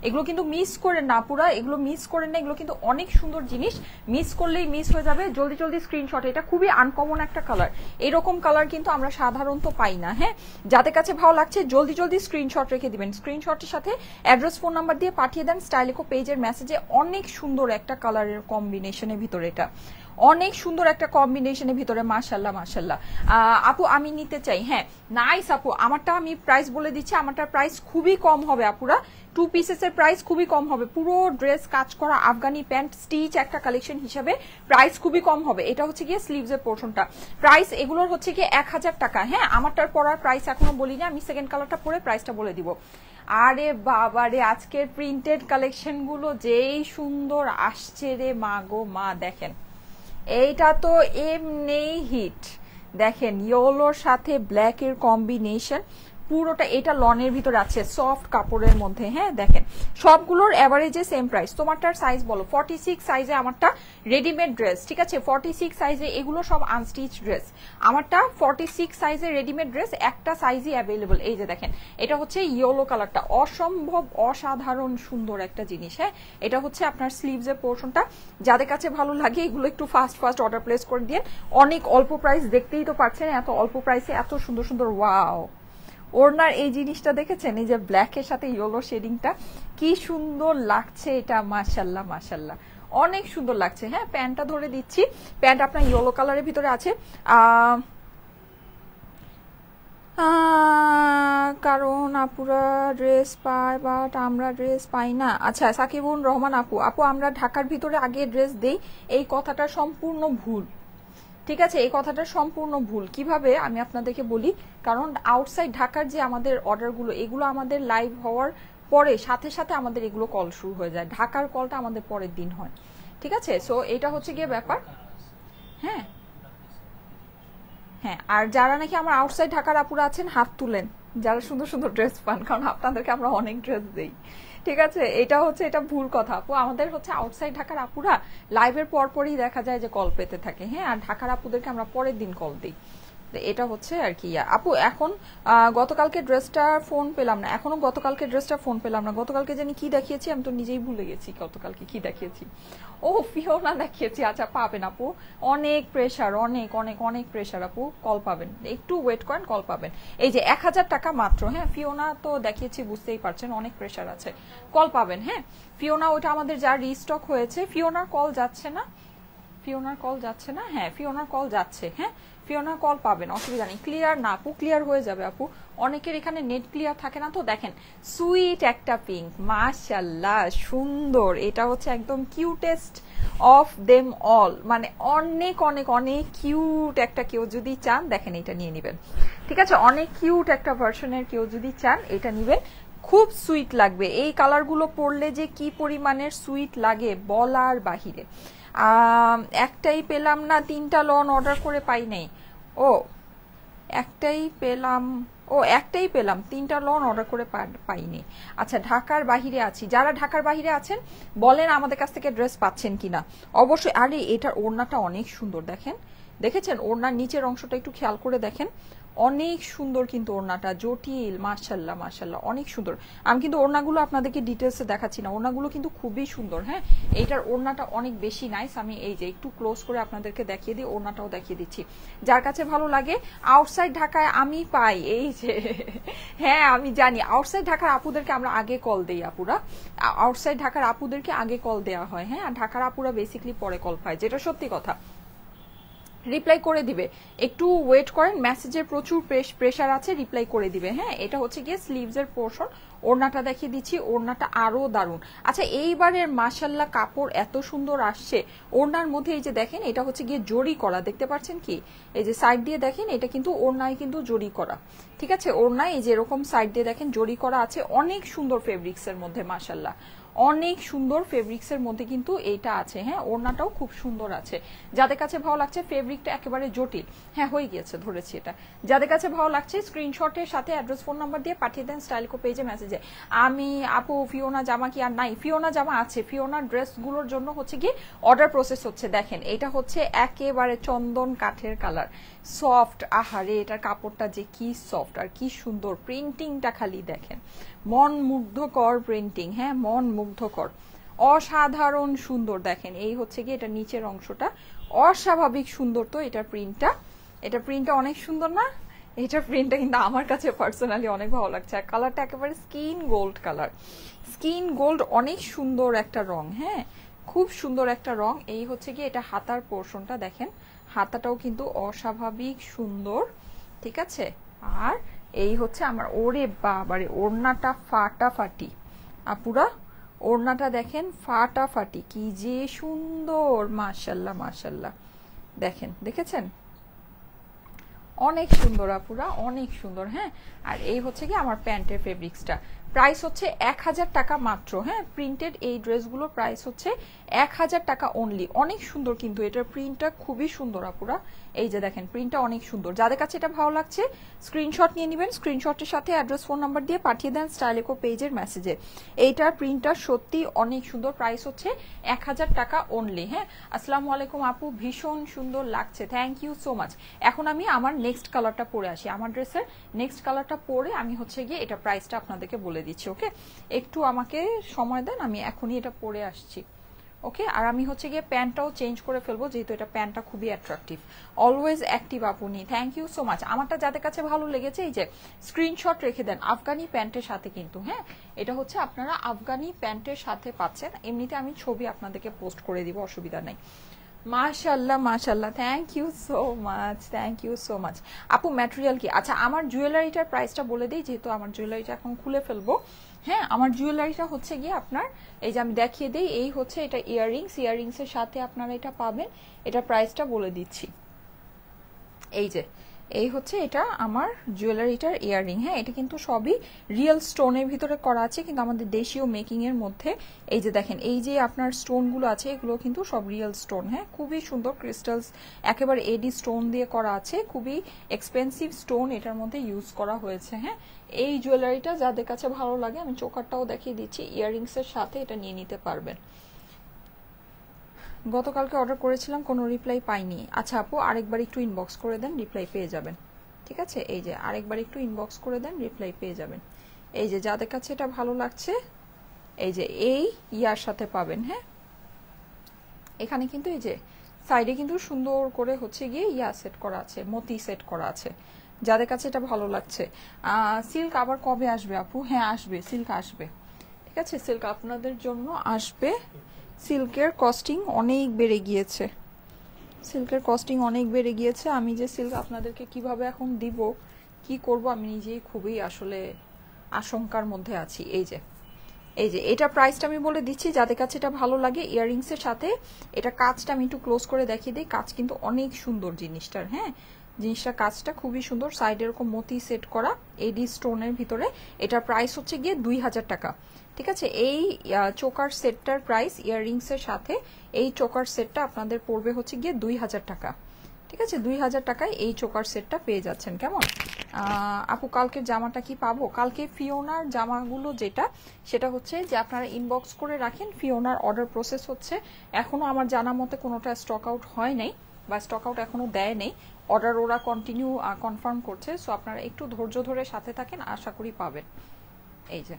এগুলো কিন্তু মিস করে না পুরা, এগুলো মিস করে না, এগুলো কিন্তু অনেক সুন্দর জিনিস, মিস করলেই মিস হয়ে যাবে। জলদি জলদি স্ক্রিনশট। এটা খুবই আনকমন একটা কালার, এরকম কালার কিন্তু আমরা সাধারণত পাই না। হ্যাঁ, যাদের কাছে ভালো লাগছে জলদি জলদি স্ক্রিনশট রেখে দিবেন। স্ক্রিনশটের সাথে অ্যাড্রেস, ফোন নাম্বার দিয়ে পাঠিয়ে দেন স্টাইলিকো পেজের মেসেজে। অনেক সুন্দর একটা কালারের কম্বিনেশনের ভিতরে, এটা অনেক সুন্দর একটা কম্বিনেশনের ভিতরে, মাশাল্লাহ মাশাল্লাহ। আপু আমি নিতে চাই। হ্যাঁ, নাইস আপু, আমারটা আমি প্রাইস বলে দিচ্ছি, আমারটার প্রাইস খুবই কম হবে আপুরা। 2 পিসেসের প্রাইস খুবই কম হবে। পুরো ড্রেস কাজ করা আফগানি প্যান্ট স্টিচ একটা কালেকশন হিসাবে প্রাইস খুবই কম হবে। এটা হচ্ছে গিয়ে স্লিভস এর পোর্শনটা। প্রাইস এগুলোর হচ্ছে গিয়ে 1000 টাকা। হ্যাঁ, আমারটার পরার প্রাইস এখনো বলি না, আমি সেকেন্ড কালারটা পরে প্রাইসটা বলে দিব। আরে বাবারে, আজকের প্রিন্টেড কালেকশন গুলো যেই সুন্দর আসছে রে মা গো মা। দেখেন এইটা তো এমনি হিট। দেখেন ইয়েলোর সাথে ব্ল্যাক এর কম্বিনেশন, পুরোটা এটা লনের ভিতরে আছে সফট কাপড়ের মধ্যে। হ্যাঁ দেখেন সবগুলোর এভারেজে সেম প্রাইস। তোমারটার সাইজ বলো? 46 সাইজে আমারটা রেডিমেড ড্রেস, ঠিক আছে? 46 সাইজে, এগুলো সব আনস্টিচ ড্রেস। আমারটা 46 সাইজে রেডিমেড ড্রেস, একটা সাইজই অ্যাভেলেবল। এই যে দেখেন এটা হচ্ছে ইয়েলো কালারটা, অসম্ভব অসাধারণ সুন্দর একটা জিনিস। হ্যাঁ এটা হচ্ছে আপনার স্লিভসের পোর্শনটা। যাদের কাছে ভালো লাগে এগুলো একটু ফাস্ট ফাস্ট অর্ডার প্লেস করে দিয়ে। অনেক অল্প প্রাইস, দেখতেই তো পাচ্ছেন এত অল্প প্রাইসে এত সুন্দর সুন্দর। ওয়াও, ওড়নার এই জিনিসটা দেখেছেন, এই যে ব্ল্যাকের সাথে ইয়েলো শেডিংটা কি সুন্দর লাগছে এটা, মাশাল্লাহ মাশাল্লাহ অনেক সুন্দর লাগছে। হ্যাঁ প্যান্টটা ধরে দিচ্ছি, প্যান্ট আপনার ইয়েলো কালারের ভিতরে আছে। কারণ আপুরা ড্রেস পায় বাট আমরা ড্রেস পাই না। আচ্ছা সাকিবুর রহমান আপু, আপু আমরা ঢাকার ভিতরে আগে ড্রেস দেই, এই কথাটা সম্পূর্ণ ভুল। ঠিক আছে, এই কথাটা সম্পূর্ণ ভুল। কিভাবে আমি আপনাদেরকে বলি, কারণ আউটসাইড ঢাকার যে আমাদের অর্ডারগুলো, এগুলো আমাদের লাইভ হওয়ার পরে সাথে সাথে আমাদের এগুলো কল শুরু হয়ে যায়। ঢাকার কলটা আমাদের পরের দিন হয়। ঠিক আছে, সো এটা হচ্ছে গিয়ে ব্যাপার। হ্যাঁ হ্যাঁ, আর যারা নাকি আমার আউটসাইড ঢাকার আপুরা আছেন হাত তুলেন, যারা সুন্দর সুন্দর ড্রেস পান, কারণ আপনাদেরকে আমরা অনেক ড্রেস দেই। ঠিক আছে, এটা হচ্ছে এটা ভুল কথা আপু। আমাদের হচ্ছে আউটসাইড ঢাকার আপুরা লাইভের পরপরই দেখা যায় যে কল পেতে থাকে। হ্যাঁ, আর ঢাকার আপুদেরকে আমরা পরের দিন কল দিই। এটা হচ্ছে আর কি আপু। এখন গতকালকে ড্রেসটা ফোন পেলাম না, এখনো গতকালকে ড্রেসটা ফোন পেলাম না। গতকালকে জানি কি দেখিয়েছি, আমি তো নিজেই ভুলে গেছি গতকালকে কি দেখিয়েছি। ও ফিওনা দেখিয়েছি, আচ্ছা পাবেন আপু। অনেক প্রেশার, অনেক অনেক অনেক প্রেশার আপু, কল পাবেন, একটু ওয়েট করেন কল পাবেন। এই যে 1000 টাকা মাত্র। হ্যাঁ ফিওনা তো দেখিয়েছি, বুঝতেই পারছেন অনেক প্রেশার আছে, কল পাবেন। হ্যাঁ ফিওনা ওটা আমাদের যা রিস্টক হয়েছে। ফিওনার কল যাচ্ছে না, ফিওনার কল যাচ্ছে না। হ্যাঁ ফিওনার কল যাচ্ছে। হ্যাঁ ফিওনার কল পাবেন, অসুবিধা নেই। ক্লিয়ার না আপু? ক্লিয়ার হয়ে যাবে আপু। অনেকের এখানে নেট ক্লিয়ার থাকে না তো। দেখেন সুইট একটা পিঙ্ক, মাশাল্লাহ সুন্দর। এটা হচ্ছে একদম কিউটেস্ট অফ দেম অল, মানে অনেক অনেক অনেক কিউট একটা। কেউ যদি চান দেখেন এটা নিয়ে নেবেন। ঠিক আছে, অনেক কিউট একটা ভার্সনের কেউ যদি চান এটা নিবেন, খুব সুইট লাগবে। এই কালারগুলো পরলে যে কি পরিমাণের সুইট লাগে বলার বাহিরে। একটাই পেলাম না, 3টা লন অর্ডার করে পাই নাই। ও একটাই পেলাম, ও একটাই পেলাম, 3টা লন অর্ডার করে পাইনি। আচ্ছা ঢাকার বাহিরে আছি, যারা ঢাকার বাহিরে আছেন বলেন আমাদের কাছ থেকে ড্রেস পাচ্ছেন কিনা। অবশ্যই। আরে এটার ওড়নাটা অনেক সুন্দর, দেখেন দেখেছেন ওড়নার নিচের অংশটা একটু খেয়াল করে দেখেন, অনেক সুন্দর কিন্তু ওড়নাটা, জটিল, মাশাল্লাহ মাশাল্লাহ অনেক সুন্দর। আমি কিন্তু ওড়নাগুলো আপনাদেরকে ডিটেলসে দেখাচ্ছি না, ওড়নাগুলো কিন্তু খুবই সুন্দর। হ্যাঁ এইটার ওড়নাটা অনেক বেশি নাইস। আমি এই যে একটু ক্লোজ করে আপনাদেরকে দেখিয়ে দিই, ওড়নাটাও দেখিয়ে দিচ্ছি। যার কাছে ভালো লাগে, আউটসাইড ঢাকায় আমি পাই, এই যে হ্যাঁ আমি জানি আউটসাইড ঢাকার আপুদেরকে আমরা আগে কল দেই আপুরা, আউটসাইড ঢাকার আপুদেরকে আগে কল দেওয়া হয়। হ্যাঁ, আর ঢাকার আপুরা বেসিক্যালি পরে কল পায়, যেটা সত্যি কথা। রিপ্লাই করে দিবে, একটু ওয়েট করেন, মেসেজের প্রচুর প্রেশার আছে, রিপ্লাই করে দিবে। হ্যাঁ এটা হচ্ছে গিয়ে স্লিভসের পোর্শন। ওড়নাটা দেখিয়ে দিচ্ছি, ওড়নাটা আরো দারুণ। আচ্ছা এইবারের মাশাল্লাহ কাপড় এত সুন্দর আসছে ওড়নার মধ্যে। এই যে দেখেন এটা হচ্ছে গিয়ে জরি করা, দেখতে পাচ্ছেন কি, এই যে সাইড দিয়ে দেখেন এটা কিন্তু ওড়নায় কিন্তু জরি করা। ঠিক আছে, ওড়নায় এই যে এরকম সাইড দিয়ে দেখেন জরি করা আছে, অনেক সুন্দর ফেব্রিক্স এর মধ্যে, মাশাল্লাহ অনেক সুন্দর ফেব্রিক্স এর মধ্যে কিন্তু এইটা আছে। হ্যাঁ ওড়নাটাও খুব সুন্দর আছে। যাদের কাছে ভালো লাগছে, ফেব্রিকটা একেবারে জটিল। হ্যাঁ হয়ে গিয়েছে, ধরেছি এটা। যাদের কাছে ভালো লাগছে স্ক্রিনশটের সাথে অ্যাড্রেস ফোন নাম্বার দিয়ে পাঠিয়ে দেন স্টাইলকো পেজে মেসেজে। আমি আপু ফিওনা জামা কি আর নাই? ফিওনা জামা আছে, ফিওনার ড্রেসগুলোর জন্য হচ্ছে কি অর্ডার প্রসেস হচ্ছে। দেখেন এটা হচ্ছে একেবারে চন্দন কাঠের কালার, সফট। আহারে এটার কাপড়টা যে কি সফট আর কি সুন্দর, প্রিন্টিংটা খালি দেখেন, মন মুগ্ধকর প্রিন্টিং। হ্যাঁ মন মুগ্ধকর, অসাধারণ সুন্দর। দেখেন এই হচ্ছে কি এটা নিচের অংশটা, অস্বাভাবিক সুন্দর। তো এটার প্রিন্টটা, এটা প্রিন্টটা অনেক সুন্দর না? এটার প্রিন্টটা কিন্তু আমার কাছে পার্সোনালি অনেক ভালো লাগছে। আর কালারটা একেবারে skin gold colour, skin gold, অনেক সুন্দর একটা রং। হ্যাঁ খুব সুন্দর একটা রং। এই হচ্ছে কি এটা হাতার পোর্শনটা, দেখেন হাতাটাও কিন্তু অস্বাভাবিক সুন্দর। ঠিক আছে, আর এই হচ্ছে আমার, ওরে বাবারে ওড়নাটা ফাটাফাটি আপুরা, ওড়নাটা দেখেন ফাটাফাটি, কি যে সুন্দর, মাশাল্লাহ মাশাল্লাহ। দেখেন দেখেছেন, অনেক সুন্দর আপুরা, অনেক সুন্দর। হ্যাঁ আর এই হচ্ছে কি আমার প্যান্টের ফেব্রিক্সটা, প্রাইস হচ্ছে 1000 টাকা মাত্র। হ্যাঁ, প্রিন্টেড এই ড্রেসগুলোর প্রাইস হচ্ছে 1000 টাকা অনলি। অনেক সুন্দর কিন্তু এটার প্রিন্টটা খুবই সুন্দর আপুরা। এই যে দেখেন প্রিন্টটা অনেক সুন্দর। যাদের কাছে এটা ভালো লাগছে স্ক্রিনশট নিয়ে নেবেন, স্ক্রিনশটের সাথে অ্যাড্রেস ফোন নাম্বার দিয়ে পাঠিয়ে দেন স্টাইলেকো পেজের মেসেজে। এইটার প্রিন্টটা সত্যি অনেক সুন্দর, প্রাইস হচ্ছে 1000 টাকা অনলি। হ্যাঁ, আসসালামু আলাইকুম আপু, ভীষণ সুন্দর লাগছে, থ্যাংক ইউ সো মাচ। এখন আমি আমার নেক্সট কালারটা পরে আসি, আমার ড্রেসের নেক্সট কালারটা পরে আমি হচ্ছে গিয়ে এটা প্রাইসটা আপনাদেরকে বলে দিচ্ছি। ওকে, একটু আমাকে সময় দেন, আমি এখনই এটা পরে আসছি। ওকে, আর আমি হচ্ছে গিয়ে প্যান্টটাও চেঞ্জ করে ফেলবো, যেহেতু এটা প্যান্টটা খুবই অ্যাট্রাকটিভ। অলওয়েজ অ্যাক্টিভ আপনি, থ্যাংক ইউ সো মাচ। আমারটা যাদের কাছে ভালো লেগেছে এই যে স্ক্রিনশট রেখে দেন, আফগানি প্যান্টের সাথে কিন্তু। হ্যাঁ, এটা হচ্ছে আপনারা আফগানি প্যান্টের সাথে পাচ্ছেন। এমনিতে আমি ছবি আপনাদেরকে পোস্ট করে দিব, অসুবিধা নাই। মাশাল্লাহ মাশাল্লাহ, thank you so much, thank you so much. আপু ম্যাটেরিয়াল কি? আচ্ছা, আমার জুয়েলারিটার প্রাইসটা বলে দিই, যেহেতু আমার জুয়েলারিটা এখন খুলে ফেলবো। হ্যাঁ, আমার জুয়েলারিটা হচ্ছে গিয়ে আপনার এই যে আমি দেখিয়ে দিই, এই হচ্ছে এটা ইয়াররিংস, ইয়াররিংসের সাথে আপনারা এটা পাবেন। এটা প্রাইসটা বলে দিচ্ছি, এই যে এই হচ্ছে এটা আমার জুয়েলারিটার ইয়াররিং। হ্যাঁ, এটা কিন্তু সবই রিয়েল স্টোনের ভিতরে করা আছে, কিন্তু আমাদের দেশীয় মেকিং এর মধ্যে। এই যে দেখেন এই যে আপনার স্টোনগুলো আছে, এগুলো কিন্তু সব রিয়েল স্টোন। হ্যাঁ, খুবই সুন্দর ক্রিস্টালস, একেবারে এডি স্টোন দিয়ে করা আছে, খুবই এক্সপেন্সিভ স্টোন এটার মধ্যে ইউজ করা হয়েছে। হ্যাঁ, এই জুয়েলারিটা যাদের কাছে ভালো লাগে, আমি চোকারটাও দেখিয়ে দিচ্ছি, ইয়াররিংসের সাথে এটা নিয়ে নিতে পারবেন। গতকালকে অর্ডার করেছিলাম, কোনো রিপ্লাই পাইনি। আচ্ছা আপু, আরেকবার একটু ইনবক্স করে দেন, রিপ্লাই পেয়ে যাবেন। ঠিক আছে, এই যে আরেকবার একটু ইনবক্স করে দেন, রিপ্লাই পেয়ে যাবেন। এই যে যাদের কাছে এটা ভালো লাগছে, এই যে এই ইয়ার সাথে পাবেন। হ্যাঁ, এখানে কিন্তু এই যে সাইডে কিন্তু সুন্দর করে হচ্ছে গিয়ে ইয়া সেট করা আছে, মতি সেট করা আছে। যাদের কাছে এটা ভালো লাগছে। সিল্ক আবার কবে আসবে আপু? হ্যাঁ আসবে, সিল্ক আসবে। ঠিক আছে, সিল্ক আপনাদের জন্য আসবে। সিল্কের কস্টিং অনেক বেড়ে গিয়েছে, সিল্কের কস্টিং অনেক বেড়ে গিয়েছে। আমি যে সিল্ক আপনাদেরকে কিভাবে এখন দিব, কি করব, আমি নিজেই খুবই আসলে আশঙ্কার মধ্যে আছি। এই যে এই যে এটা প্রাইসটা আমি বলে দিচ্ছি, যাদের কাছে এটা ভালো লাগে। ইয়াররিংসের সাথে এটা কাজটা আমি একটু ক্লোজ করে দেখিয়ে দিই, কাজ কিন্তু অনেক সুন্দর জিনিসটার। হ্যাঁ, জিনিসটা কাজটা খুবই সুন্দর, সাইডে এরকম মতি সেট করা এডি স্টোনের ভিতরে। এটার প্রাইস হচ্ছে গিয়ে 2000 টাকা। ঠিক আছে, এই চোকার সেটটার প্রাইস ইয়াররিংসের সাথে এই চোকার সেটটা আপনাদের পড়বে হচ্ছে গিয়ে 2000 টাকা। ঠিক আছে, 2000 টাকায় এই চোকার সেটটা পেয়ে যাচ্ছেন। কেমন আপু, কালকের জামাটা কি পাবো? কালকে ফিওনার জামাগুলো যেটা, সেটা হচ্ছে যে আপনারা ইনবক্স করে রাখেন। ফিওনার অর্ডার প্রসেস হচ্ছে, এখনো আমার জানা মতে কোনোটা স্টক আউট হয় নাই, বা স্টক আউট এখনো দেয় নেই। অর্ডার ওরা কন্টিনিউ কনফার্ম করছে, সো আপনারা একটু ধৈর্য ধরে সাথে থাকেন, আশা করি পাবেন। এই যে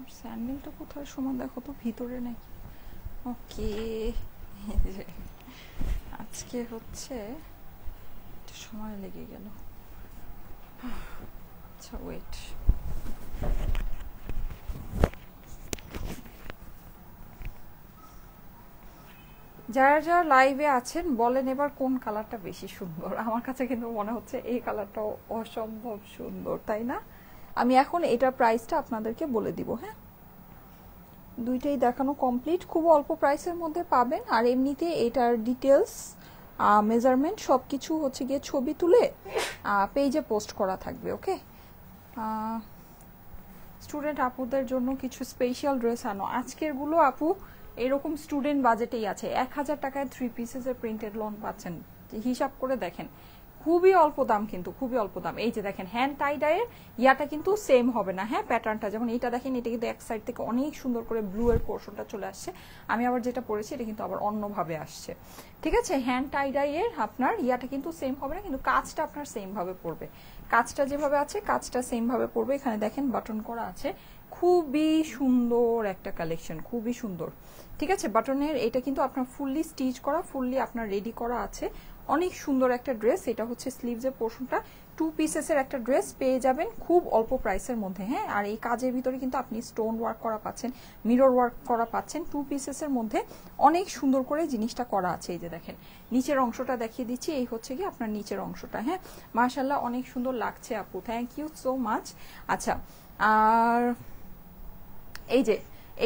আমার স্যান্ডেলটা কোথায় সমান দেখো তো, ভিতরে নাকি? ওকে, আজকে হচ্ছে সময় লেগে গেল। আচ্ছা ওয়েট, যারা যারা লাইভে আছেন বলেন এবার কোন কালারটা বেশি সুন্দর। আমার কাছে কিন্তু মনে হচ্ছে এই কালারটাও অসম্ভব সুন্দর, তাই না? আমি এখন এটার প্রাইসটা আপনাদেরকে বলে দিব। হ্যাঁ, দুইটাই দেখানো কমপ্লিট, খুব অল্প প্রাইসের মধ্যে পাবেন। আর এমনিতে এটার ডিটেলস, মেজারমেন্ট সব কিছু হচ্ছে গিয়ে ছবি তুলে পেজে পোস্ট করা থাকবে। ওকে, স্টুডেন্ট আপুদের জন্য কিছু স্পেশাল ড্রেস আনো। আজকেরগুলো আপু এরকম স্টুডেন্ট বাজেটেই আছে। 1000 টাকায় 3 পিসেসের প্রিন্টেড লোন পাচ্ছেন, হিসাব করে দেখেন, খুবই অল্প দাম, কিন্তু খুবই অল্প দাম। এই যে দেখেন হ্যান্ড টাই ডাইয়ের ইয়াটা কিন্তু সেম হবে না। হ্যাঁ, প্যাটার্নটা যেমন এটা দেখেন, এটা কিন্তু এক সাইড থেকে অনেক সুন্দর করে ব্লু এর পোর্শনটা চলে আসছে। আমি আবার যেটা পরেছি এটা কিন্তু আবার অন্যভাবে আসছে। ঠিক আছে, হ্যান্ড টাই ডাইয়ের আপনার ইয়াটা কিন্তু সেম হবে না, কিন্তু কাজটা আপনার সেম ভাবে পড়বে। কাজটা যেভাবে আছে কাজটা সেম ভাবে পড়বে। এখানে দেখেন বাটন করা আছে, খুবই সুন্দর একটা কালেকশন, খুবই সুন্দর। ঠিক আছে, বাটনের এটা কিন্তু আপনার ফুললি স্টিচ করা, ফুললি আপনার রেডি করা আছে। অনেক সুন্দর একটা ড্রেস। এটা হচ্ছে স্লিভসের পোর্শনটা, 2 পিসেসের একটা ড্রেস পেয়ে যাবেন খুব অল্প প্রাইসের মধ্যে। হ্যাঁ, আর এই কাজের ভিতরে কিন্তু আপনি স্টোন ওয়ার্ক করা পাচ্ছেন, মিরর ওয়ার্ক করা পাচ্ছেন। 2 পিসেসের মধ্যে অনেক সুন্দর করে জিনিসটা করা আছে। এই যে দেখেন নিচের অংশটা দেখিয়ে দিচ্ছি, এই হচ্ছে কি আপনার নিচের অংশটা। হ্যাঁ, মাশাআল্লাহ অনেক সুন্দর লাগছে আপু, থ্যাংক ইউ সো মাচ। আচ্ছা, আর এই যে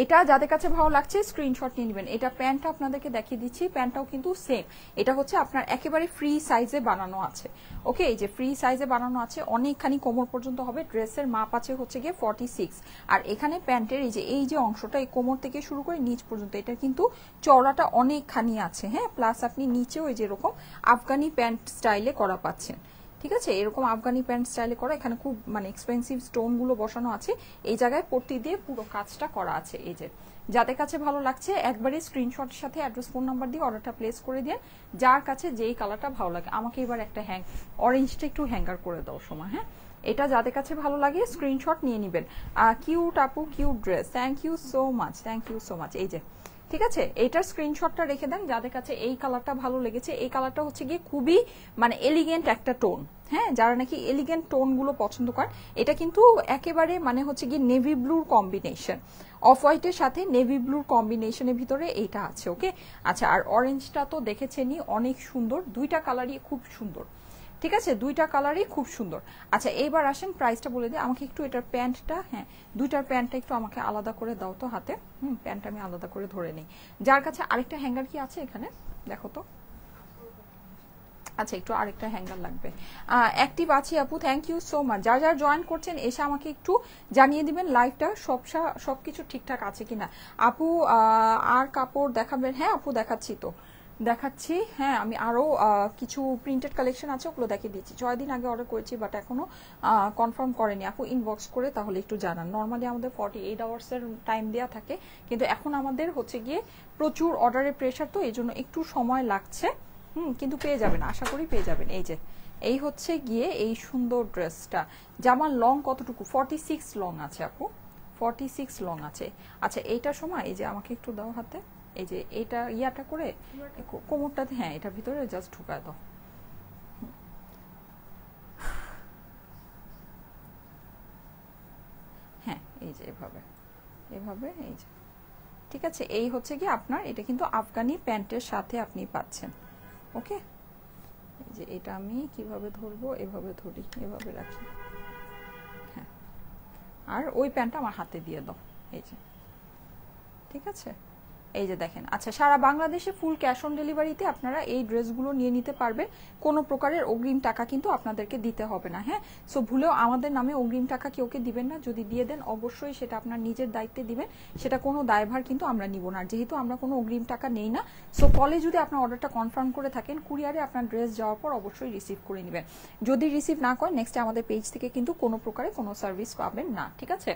এটা যাদের কাছে ভালো লাগছে স্ক্রিনশট নিয়ে নেবেন। এটা প্যান্টটা আপনাদেরকে দেখিয়ে দিচ্ছি, প্যান্টটাও কিন্তু সেম। এটা হচ্ছে আপনার একেবারে ফ্রি সাইজে বানানো আছে। ওকে, এই যে ফ্রি সাইজে বানানো আছে, অনেকখানি কোমর পর্যন্ত হবে। ড্রেসের মাপ আছে হচ্ছে গিয়ে 46। আর এখানে প্যান্টের এই যে অংশটা, এই কোমর থেকে শুরু করে নিচ পর্যন্ত, এটা কিন্তু চওড়াটা অনেকখানি আছে। হ্যাঁ, প্লাস আপনি নিচেও এই যে এরকম আফগানি প্যান্ট স্টাইলে করা পাচ্ছেন। ঠিক আছে, এরকম আফগানি প্যান্ট স্টাইলে করা। এখানে খুব মানে এক্সপেন্সিভ স্টোন গুলো বসানো আছে। এই জায়গায় পট্টি দিয়ে পুরো কাজটা করা আছে। এই যে যাদের কাছে ভালো লাগছে একবারে স্ক্রিনশটের সাথে অ্যাড্রেস ফোন নাম্বার দিয়ে অর্ডারটা প্লেস করে দিয়ে, যার কাছে যেই কালারটা ভালো লাগে। আমাকে এবার একটা অরেঞ্জটা একটু হ্যাঙ্গার করে দাও সময়। হ্যাঁ, এটা যাদের কাছে ভালো লাগে স্ক্রিনশট নিয়ে নেবেন। কিউট আপু, cute dress, thank you so much, thank you so much. এই যে ঠিক আছে, এইটার স্ক্রিনশটটা রেখে দেন যাদের কাছে এই কালারটা ভালো লেগেছে। এই কালারটা হচ্ছে গিয়ে খুবই মানে এলিগেন্ট একটা টোন। হ্যাঁ, যারা নাকি এলিগেন্ট টোন গুলো পছন্দ করেন, এটা কিন্তু একেবারে মানে হচ্ছে গিয়ে নেভি ব্লুর কম্বিনেশন, অফ হোয়াইটের সাথে নেভি ব্লুর কম্বিনেশনের ভিতরে এইটা আছে। ওকে, আচ্ছা, আর অরেঞ্জটা তো দেখেছেনই, অনেক সুন্দর, দুইটা কালারই খুব সুন্দর। ঠিক আছে, দুইটা কালারই খুব সুন্দর। আচ্ছা, এইবার আসেন প্রাইসটা বলে দিই। আমাকে একটু এটার প্যান্টটা, হ্যাঁ দুইটার প্যান্টটা একটু আমাকে আলাদা করে দাও তো হাতে। প্যান্টটা আমি আলাদা করে ধরে নিই। যার কাছে আরেকটা হ্যাঙ্গার কি আছে এখানে দেখো তো। আচ্ছা, একটু আরেকটা হ্যাঙ্গার লাগবে। অ্যাক্টিভ আছি আপু, থ্যাংক ইউ সো মাচ। যারা যারা জয়েন করছেন এসে আমাকে একটু জানিয়ে দিবেন লাইভটা সবকিছু ঠিকঠাক আছে কিনা। আপু আর কাপড় দেখাবেন? হ্যাঁ আপু, দেখাচ্ছি তো, দেখাচ্ছি। হ্যাঁ, আমি আরো কিছু প্রিন্টেড কালেকশন আছে, ওগুলো দেখিয়ে দিচ্ছি। 6 দিন আগে অর্ডার করেছি, বাট এখনো কনফার্ম করেনি। আপু ইনবক্স করে তাহলে একটু জানান। নর্মালি আমাদের 48 আওয়ার্সের টাইম দেওয়া থাকে, কিন্তু এখন আমাদের হচ্ছে গিয়ে প্রচুর অর্ডারের প্রেশার, তো এই জন্য একটু সময় লাগছে। কিন্তু পেয়ে যাবেন, আশা করি পেয়ে যাবেন। এই যে এই হচ্ছে গিয়ে এই সুন্দর ড্রেসটা। জামার লং কতটুকু? 46 লং আছে আপু, 46 লং আছে। আচ্ছা, এইটার সময় এই যে আমাকে একটু দাও হাতে, এই যে এটা ইয়াটা করে কোমরটাতে, হ্যাঁ এটা ভিতরে জাস্ট ঢুকায় দাও। হ্যাঁ, এই যে এভাবে এভাবে, এই যে ঠিক আছে। এই হচ্ছে কি আপনার, এটা কিন্তু আফগানি প্যান্টের সাথে আপনি পাচ্ছেন। ওকে, এই যে এটা আমি কিভাবে ধরবো, এভাবে ধরি, এভাবে রাখি। হ্যাঁ, আর ওই প্যান্টটা আমার হাতে দিয়ে দাও। এই যে ঠিক আছে, এই যে দেখেন। আচ্ছা, সারা বাংলাদেশে ফুল ক্যাশ অন ডেলিভারিতে আপনারা এই ড্রেসগুলো নিয়ে নিতে পারবেন। কোনো প্রকারের অগ্রিম টাকা কিন্তু আপনাদেরকে দিতে হবে না। হ্যাঁ, সো ভুলেও আমাদের নামে অগ্রিম টাকা কেউকে দিবেন না। যদি দিয়ে দেন অবশ্যই সেটা আপনার নিজের দায়িত্বে দিবেন, সেটা কোনো দায়ভার কিন্তু আমরা নিব না। যেহেতু আমরা কোনো অগ্রিম টাকা নেই না, সো কলে যদি আপনার অর্ডারটা কনফার্ম করে থাকেন, কুরিয়ারে আপনার ড্রেস যাওয়ার পর অবশ্যই রিসিভ করে নেবেন। যদি রিসিভ না করেন, নেক্সট আমাদের পেজ থেকে কিন্তু কোনো প্রকারে কোনো সার্ভিস পাবেন না। ঠিক আছে।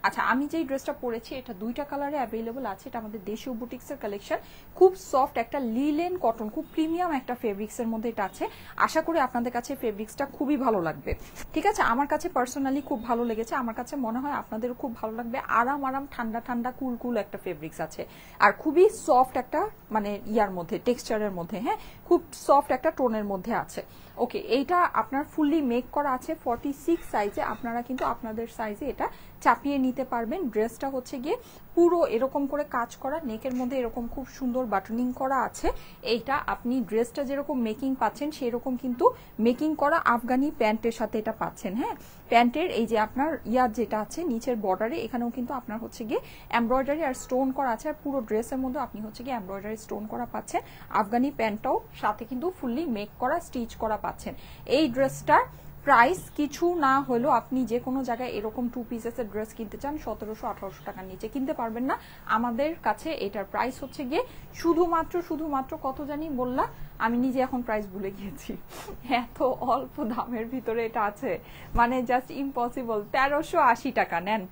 আচ্ছা, আমি যেই ড্রেসটা পরেছি এটা দুইটা কালারে অ্যাভেলেবল আছে। এটা আমাদের দেশীয় বুটিক বুটিক্সের কালেকশন, খুব সফট একটা লিলেন কটন, খুব প্রিমিয়াম একটা ফেব্রিক্সের মধ্যে এটা আছে। আশা করি আপনাদের কাছে ফেব্রিক্সটা খুবই ভালো লাগবে। ঠিক আছে, আমার কাছে পার্সোনালি খুব ভালো লেগেছে, আমার কাছে মনে হয় আপনাদেরও খুব ভালো লাগবে। আরাম আরাম ঠান্ডা ঠান্ডা কুল কুল একটা ফেব্রিক্স আছে, আর খুবই সফট একটা মানে ইয়ার মধ্যে, টেক্সচারের মধ্যে, হ্যাঁ খুব সফট একটা টোনের মধ্যে আছে। ওকে, এইটা আপনার ফুললি মেক করা আছে 46 সাইজে, আপনারা কিন্তু আপনাদের সাইজে এটা চাপিয়ে নিতে পারবেন। ড্রেসটা হচ্ছে গিয়ে পুরো এরকম করে কাজ করা, নেকের মধ্যে এরকম খুব সুন্দর বাটনিং করা আছে। এইটা আপনি ড্রেসটা যেরকম মেকিং পাচ্ছেন সেরকম কিন্তু মেকিং করা আফগানি প্যান্টের সাথে এটা পাচ্ছেন। হ্যাঁ, প্যান্টের এই যে আপনার ইয়ার যেটা আছে নিচের বর্ডারে, এখানেও কিন্তু আপনার হচ্ছে গিয়ে এমব্রয়ডারি আর স্টোন করা আছে, আর পুরো ড্রেসের মধ্যে আপনি হচ্ছে গিয়ে এমব্রয়ডারি স্টোন করা পাচ্ছেন। আফগানি প্যান্টটাও সাথে কিন্তু ফুললি মেক করা, স্টিচ করা পাচ্ছেন। এই ড্রেসটার প্রাইস কিছু না হলেও আপনি যে কোনো জায়গায় এরকম 2 পিসেসের ড্রেস কিনতে চান 1700-1800 টাকার নিচে কিনতে পারবেন না। আমাদের কাছে এটার প্রাইস হচ্ছে গিয়ে শুধুমাত্র কত জানি বললা, আমি নিজে এখন প্রাইস ভুলে গিয়েছি, এত অল্প দামের ভিতরে এটা আছে, মানে জাস্ট ইম্পসিবল। 1380 টাকা নেন,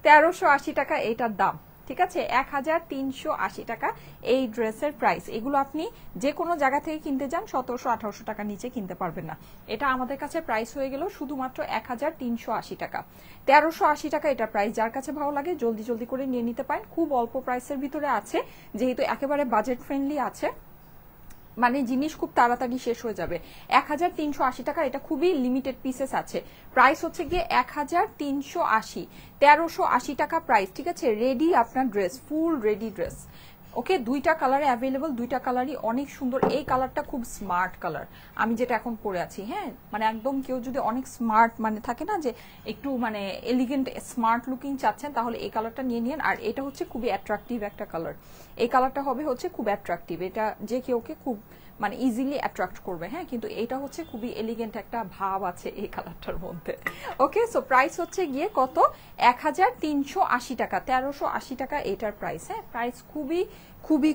1380 টাকা এটার দাম। ঠিক আছে, 1380 টাকা এই ড্রেসের প্রাইস। এগুলো আপনি যে কোনো জায়গা থেকে কিনতে যান 1700-1800 টাকার নিচে কিনতে পারবেন না। এটা আমাদের কাছে প্রাইস হয়ে গেল শুধুমাত্র 1380 টাকা। 1380 টাকা এটা প্রাইস। যার কাছে ভালো লাগে জলদি করে নিয়ে নিতে পারেন, খুব অল্প প্রাইসের ভিতরে আছে, যেহেতু একেবারে বাজেট ফ্রেন্ডলি আছে, মানে জিনিস খুব তাড়াতাড়ি শেষ হয়ে যাবে। 1380 টাকা, এটা খুবই লিমিটেড পিসেস আছে। প্রাইস হচ্ছে গিয়ে 1380, 1380 টাকা প্রাইস। ঠিক আছে, রেডি আপনার ড্রেস, ফুল রেডি ড্রেস। ওকে, দুইটা কালারে অ্যাভেলেবল, দুইটা কালারই অনেক সুন্দর। এই কালারটা খুব স্মার্ট কালার, আমি যেটা এখন পরে আছি। হ্যাঁ, মানে একদম কেউ যদি অনেক স্মার্ট মানে থাকে না যে একটু মানে এলিগেন্ট স্মার্ট লুকিং চাচ্ছেন, তাহলে এই কালারটা নিয়ে নিন। আর এটা হচ্ছে খুবই অ্যাট্রাকটিভ একটা কালার, এই কালারটা হবে হচ্ছে খুব অ্যাট্রাকটিভ, এটা যে কেউকে খুব মানে ইজিলি অ্যাট্রাক্ট করবে। হ্যাঁ, কিন্তু এটা হচ্ছে খুবই এলিগেন্ট একটা ভাব আছে এই কালারটার মধ্যে। ওকে, সো প্রাইস হচ্ছে গিয়ে কত, 1380 টাকা, 1380 টাকা এটার প্রাইস। হ্যাঁ, প্রাইস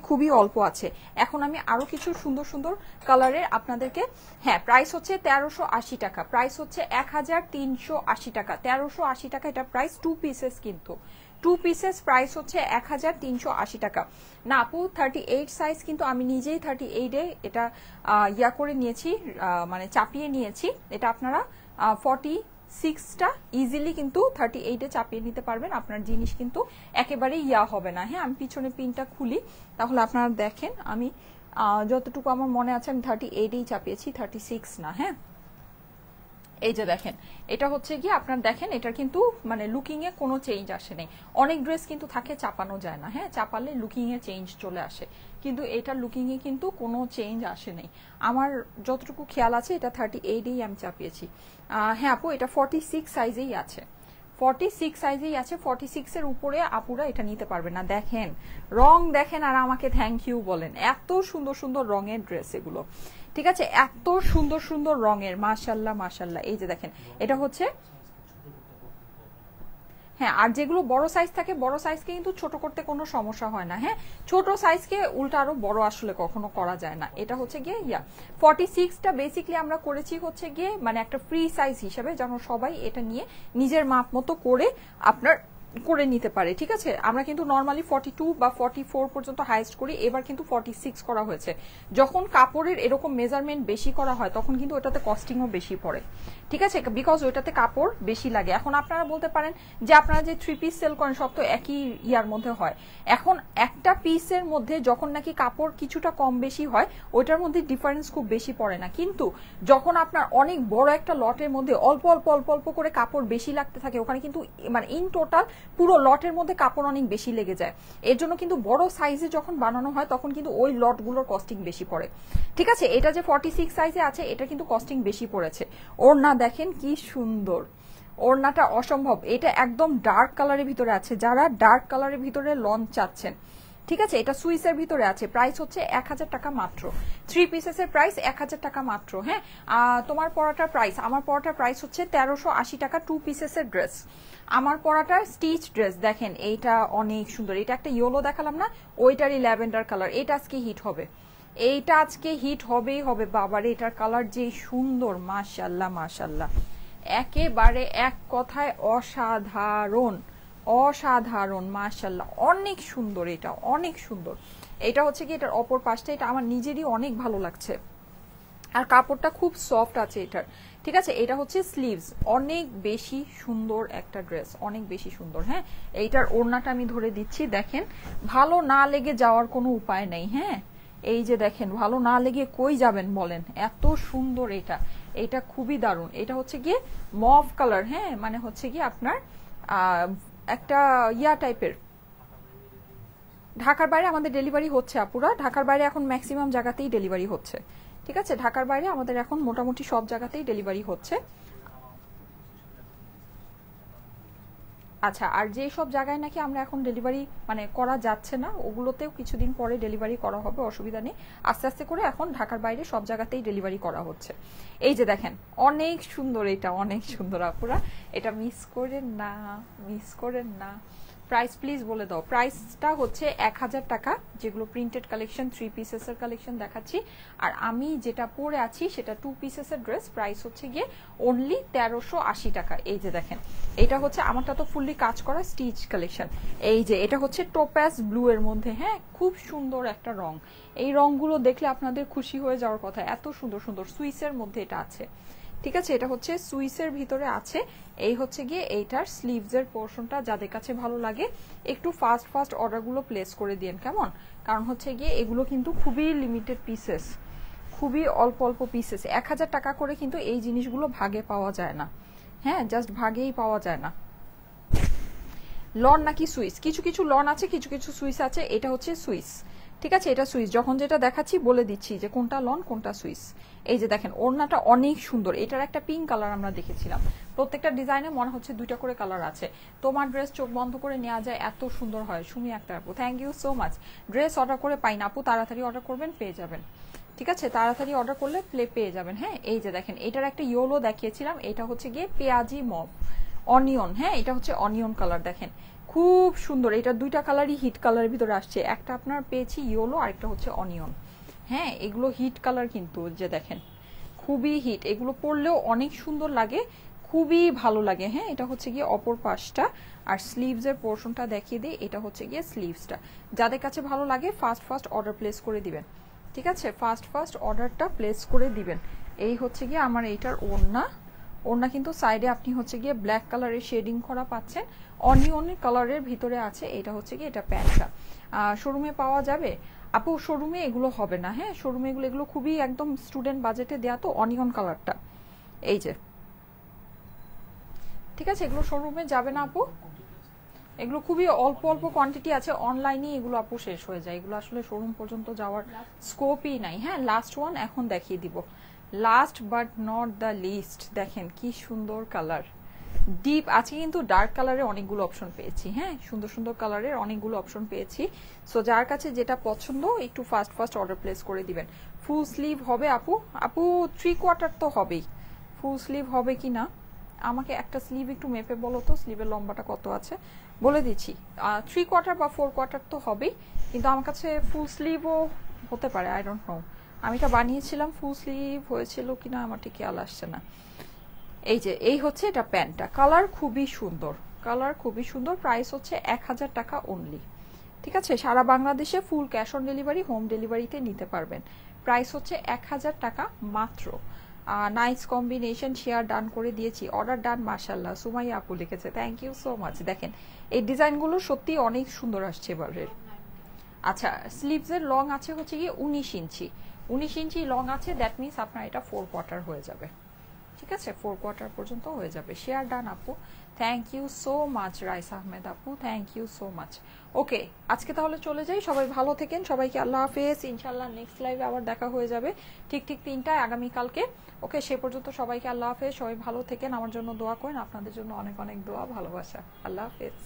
খুবই অল্প আছে। এখন আমি আরো কিছু সুন্দর কালারের আপনাদেরকে, হ্যাঁ প্রাইস হচ্ছে 1380 টাকা, প্রাইস হচ্ছে 1380 টাকা, 1380 টাকা এটা প্রাইস। 2 পিসেস কিন্তু, 2 পিসেস প্রাইস হচ্ছে 1380 টাকা। না আপু 38 সাইজ কিন্তু আমি নিজেই 38-এ এটা ইয়া করে নিয়েছি, মানে চাপিয়ে নিয়েছি। এটা আপনারা 46টা ইজিলি কিন্তু 38-এ চাপিয়ে নিতে পারবেন, আপনার জিনিস কিন্তু একেবারে ইয়া হবে না। হ্যাঁ, আমি পিছনে পিনটা খুলি তাহলে আপনারা দেখেন, আমি যতটুকু আমার মনে আছে আমি 38-এই চাপিয়েছি, 36 না। হ্যাঁ, এই যে দেখেন, এটা হচ্ছে গিয়ে আপনার দেখেন, এটার কিন্তু মানে লুকিং এ কোনো চেঞ্জ আসে নাই। অনেক ড্রেস কিন্তু থাকে চাপানো যায় না, হ্যাঁ চাপালে লুকিং এ চেঞ্জ চলে আসে, কিন্তু এটা লুকিং এ কিন্তু কোনো চেঞ্জ আসে নাই। আমার যতটুকু খেয়াল আছে এটা 38-এই আমি চাপিয়েছি। হ্যাঁ আপু, এটা 46 সাইজেই আছে, 46 সাইজেই আছে, 46 এর উপরে আপুরা এটা নিতে পারবে না। দেখেন রং দেখেন আর আমাকে থ্যাংক ইউ বলেন, এত সুন্দর রঙের ড্রেস এগুলো। ঠিক আছে, এত সুন্দর রঙের, মাশাল্লাহ। এই যে দেখেন, এটা হচ্ছে, হ্যাঁ আর যেগুলো বড় সাইজ থাকে, বড় সাইজকে কিন্তু ছোট করতে কোনো সমস্যা হয় না। হ্যাঁ, ছোট সাইজকে উল্টা আরো বড় আসলে কখনো করা যায় না। এটা হচ্ছে গিয়ে 46টা বেসিকলি আমরা করেছি হচ্ছে গিয়ে মানে একটা ফ্রি সাইজ হিসেবে, যেন সবাই এটা নিয়ে নিজের মাপ মতো করে আপনার করে নিতে পারে। ঠিক আছে, আমরা কিন্তু নর্মালি 42 বা 44 পর্যন্ত হাইয়েস্ট করি, এবার কিন্তু 46 করা হয়েছে। যখন কাপড়ের এরকম মেজারমেন্ট বেশি করা হয় তখন কিন্তু ওটাতে কস্টিংও বেশি পড়ে। ঠিক আছে, বিকজ ওইটাতে কাপড় বেশি লাগে। এখন আপনারা বলতে পারেন যে আপনারা যে 3 পিস সেল করেন সব তো একই ইয়ার মধ্যে হয়। এখন একটা পিসের মধ্যে যখন নাকি কাপড় কিছুটা কম বেশি হয় ওইটার মধ্যে ডিফারেন্স খুব বেশি পড়ে না, কিন্তু যখন আপনার অনেক বড় একটা লটের মধ্যে অল্প করে কাপড় বেশি লাগতে থাকে, ওখানে কিন্তু মানে ইন টোটাল পুরো লটের মধ্যে কাপড় অনেক বেশি লেগে যায়। এর জন্য কিন্তু বড় সাইজে যখন বানানো হয় তখন কিন্তু ওই লটগুলোর কস্টিং বেশি পড়ে। ঠিক আছে, এটা যে 46 সাইজে আছে এটা কিন্তু কস্টিং বেশি পড়েছে। ওড়না দেখেন কি সুন্দর, ওড়নাটা অসম্ভব। এটা একদম ডার্ক কালারের ভিতরে আছে, যারা ডার্ক কালারের ভিতরে লঞ্চ চাচ্ছেন। ঠিক আছে, এটা সুইসের ভিতরে আছে, প্রাইস হচ্ছে 1000 টাকা মাত্র। 3 পিসেসের প্রাইস 1000 টাকা মাত্র। হ্যাঁ, তোমার পরাটার প্রাইস, আমার পরাটার প্রাইস হচ্ছে 1380 টাকা। 2 পিসেসের ড্রেস, আমার পরাটার স্টিচ ড্রেস দেখেন, এইটা অনেক সুন্দর। এটা একটা ইয়েলো দেখালাম না, ওইটারই ল্যাভেন্ডার কালার। এটা আজকে হিট হবে, এইটা আজকে হিট হবেই হবে। বাবারে এটার কালার যে সুন্দর, মাশাল্লাহ, একেবারে এক কথায় অসাধারণ, অসাধারণ, মাশাআল্লাহ, অনেক সুন্দর, এটা অনেক সুন্দর। এটা হচ্ছে কি এটার অপর পাশটা, এটা আমার নিজেরই অনেক ভালো লাগছে, আর কাপড়টা খুব সফট আছে এটার। ঠিক আছে, এটা হচ্ছে স্লিভস, অনেক বেশি সুন্দর একটা ড্রেস, অনেক বেশি সুন্দর। হ্যাঁ, এইটার ওড়নাটা আমি ধরে দিচ্ছি, দেখেন ভালো না লেগে যাওয়ার কোনো উপায় নেই। হ্যাঁ, এই যে দেখেন, ভালো না লেগে কই যাবেন বলেন, এত সুন্দর এটা, এটা খুবই দারুণ। এটা হচ্ছে গিয়ে মভ কালার, হ্যাঁ মানে হচ্ছে গিয়ে আপনার একটা ইয়া টাইপের। ঢাকার বাইরে আমাদের ডেলিভারি হচ্ছে আপুরা, ঢাকার বাইরে এখন ম্যাক্সিমাম জায়গাতেই ডেলিভারি হচ্ছে। ঠিক আছে, ঢাকার বাইরে আমাদের এখন মোটামুটি সব জায়গাতেই ডেলিভারি হচ্ছে। আচ্ছা, আর যে সব জায়গায় নাকি আমরা এখন ডেলিভারি মানে করা যাচ্ছে না, ওগুলোতেও কিছুদিন পরে ডেলিভারি করা হবে, অসুবিধা নেই। আস্তে আস্তে করে এখন ঢাকার বাইরে সব জায়গাতেই ডেলিভারি করা হচ্ছে। এই যে দেখেন, অনেক সুন্দর, এটা অনেক সুন্দর আপুরা, এটা মিস করেন না, মিস করেন না। প্রাইস প্লিজ বলে দাও। প্রাইসটা হচ্ছে 1000 টাকা, যেগুলো প্রিন্টেড কালেকশন 3 পিসেসের কালেকশন দেখাচ্ছি। আর আমি যেটা পরে আছি সেটা 2 পিসেসের ড্রেস, প্রাইস হচ্ছে গিয়ে অনলি 1380 টাকা। এই যে দেখেন, এটা হচ্ছে আমারটা তো ফুললি কাজ করা স্টিচ কালেকশন। এই যে এটা হচ্ছে টোপ্যাজ ব্লু এর মধ্যে, হ্যাঁ খুব সুন্দর একটা রং। এই রংগুলো দেখলে আপনাদের খুশি হয়ে যাওয়ার কথা, এত সুন্দর সুন্দর। সুইসের মধ্যে এটা আছে, ঠিক আছে, এটা হচ্ছে সুইসের ভিতরে আছে। এই হচ্ছে গিয়ে এইটার স্লিভসের পোর্শনটা, যাদের কাছে ভালো লাগে একটু ফাস্ট ফাস্ট অর্ডারগুলো প্লেস করে দিন, কেমন? কারণ হচ্ছে গিয়ে এগুলো কিন্তু খুবই লিমিটেড পিসেস, খুবই অল্প অল্প পিসেস। 1000 টাকা করে কিন্তু এই জিনিসগুলো ভাগে পাওয়া যায় না, হ্যাঁ জাস্ট ভাগেই পাওয়া যায় না। লন নাকি সুইস? কিছু কিছু লন আছে, কিছু কিছু সুইস আছে। এটা হচ্ছে সুইস, ঠিক আছে, এটা সুইস। যখন যেটা দেখাচ্ছি বলে দিচ্ছি যে কোনটা লন কোনটা সুইস। এই যে দেখেন, ওড়নাটা অনেক সুন্দর, এটার একটা পিঙ্ক কালার আমরা দেখেছিলাম। প্রত্যেকটা ডিজাইনে মনে হচ্ছে 2টা করে কালার আছে। তোমার ড্রেস চোখ বন্ধ করে নেওয়া যায়, এত সুন্দর হয়। সুমি আক্তার আপু, thank you so much. Dress order করে পাই না আপু, তাড়াতাড়ি অর্ডার করবেন, পেয়ে যাবেন। ঠিক আছে, তাড়াতাড়ি অর্ডার করলে পেয়ে যাবেন। হ্যাঁ, এই যে দেখেন, এটার একটা ইয়েলো দেখিয়েছিলাম, এটা হচ্ছে গিয়ে পেঁয়াজি মভ অনিয়ন। হ্যাঁ, এটা হচ্ছে অনিয়ন কালার, দেখেন খুব সুন্দর। এটা 2টা কালারই হিট কালারের ভিতরে আসছে, একটা আপনার পেয়েছি ইয়েলো, আর একটা হচ্ছে অনিয়ন। হ্যাঁ, এগুলো হিট কালার কিন্তু, যে দেখেন খুবই হিট, এগুলো পরলেও অনেক সুন্দর লাগে, খুবই ভালো লাগে। হ্যাঁ, এটা হচ্ছে গিয়ে অপর পাশটা, আর স্লিভসের পোর্শনটা দেখিয়ে দিই, এটা হচ্ছে গিয়ে স্লিভসটা। যাদের কাছে ভালো লাগে ফাস্ট ফাস্ট অর্ডার প্লেস করে দিবেন, ঠিক আছে, ফাস্ট ফাস্ট অর্ডারটা প্লেস করে দিবেন। এই হচ্ছে গিয়ে আমার এইটার ওড়না। ওড়না কিন্তু সাইডে আপনি হচ্ছে গিয়ে ব্ল্যাক কালারের শেডিং করা পাচ্ছেন, অনিয়নের কালারের ভিতরে আছে। এটা হচ্ছে গিয়ে এটা প্যান্টটা। শোরুমে পাওয়া যাবে আপু? শোরুমে এগুলো হবে না, হ্যাঁ শোরুমে এগুলো খুবই একদম স্টুডেন্ট বাজেটে দেয়া, তো অনিয়ন কালারটা এই যে, ঠিক আছে, এগুলো শোরুমে যাবে না আপু, এগুলো খুবই অল্প অল্প কোয়ান্টিটি আছে। অনলাইনে এগুলো আপু শেষ হয়ে যায়, এগুলো আসলে শোরুম পর্যন্ত যাওয়ার স্কোপই নাই। হ্যাঁ, লাস্ট ওয়ান এখন দেখিয়ে দিব, last but not the least. দেখেন কি সুন্দর কালার, ডিপ আছে কিন্তু ডার্ক কালারের অনেকগুলো অপশন পেয়েছি। হ্যাঁ, সুন্দর সুন্দর কালারের অনেকগুলো অপশন পেয়েছি। সো যার কাছে যেটা পছন্দ একটু ফাস্ট ফাস্ট অর্ডার প্লেস করে দিবেন। ফুল স্লিভ হবে আপু? আপু 3/4 তো হবেই, ফুল স্লিভ হবে কি না আমাকে একটা স্লিভ একটু মেপে বলো তো, স্লিভের লম্বাটা কত আছে বলে দিচ্ছি। 3/4 বা 4/4 তো হবেই, কিন্তু আমার কাছে ফুল স্লিভও হতে পারে, আই ডোন্ট নো। আমি এটা বানিয়েছিলাম, ফুল স্লিভ হয়েছিল কিনা আমার ঠিক খেয়াল আসছে না। এই যে এই হচ্ছে এটা প্যান্টটা, কালার খুবই সুন্দর, কালার খুবই সুন্দর। প্রাইস হচ্ছে 1000 টাকা অনলি, ঠিক আছে, সারা বাংলাদেশে full cash on delivery, home ডেলিভারিতে নিতে পারবেন। প্রাইস হচ্ছে 1000 টাকা মাত্র। নাইস কম্বিনেশন, শেয়ার ডান করে দিয়েছি, অর্ডার ডান। মাশাল্লাহ, সুমাইয়া আপু লিখেছে, থ্যাংক ইউ সো মাচ। দেখেন এই ডিজাইনগুলো সত্যি অনেক সুন্দর আসছে এবারের। আচ্ছা, স্লিভসের লং আছে হচ্ছে গিয়ে 19 ইঞ্চি, 19 ইঞ্চি লং আছে, দ্যাট মিনস আপনার এটা 4/4 হয়ে যাবে, ঠিক আছে, 4/4 পর্যন্ত হয়ে যাবে। শেয়ার ডান আপু, thank you so much. Rais Ahmed আপু, thank you so much. Okay, আজকে তাহলে চলে যাই, সবাই ভালো থেকেন, সবাইকে আল্লাহ হাফেজ। ইনশাল্লাহ নেক্সট লাইভে আবার দেখা হয়ে যাবে ঠিক 3টায় আগামীকালকে। ওকে, সে পর্যন্ত সবাইকে আল্লাহ হাফেজ, সবাই ভালো থেকেন, আমার জন্য দোয়া করেন, আপনাদের জন্য অনেক অনেক দোয়া ভালোবাসা। আল্লাহ হাফেজ।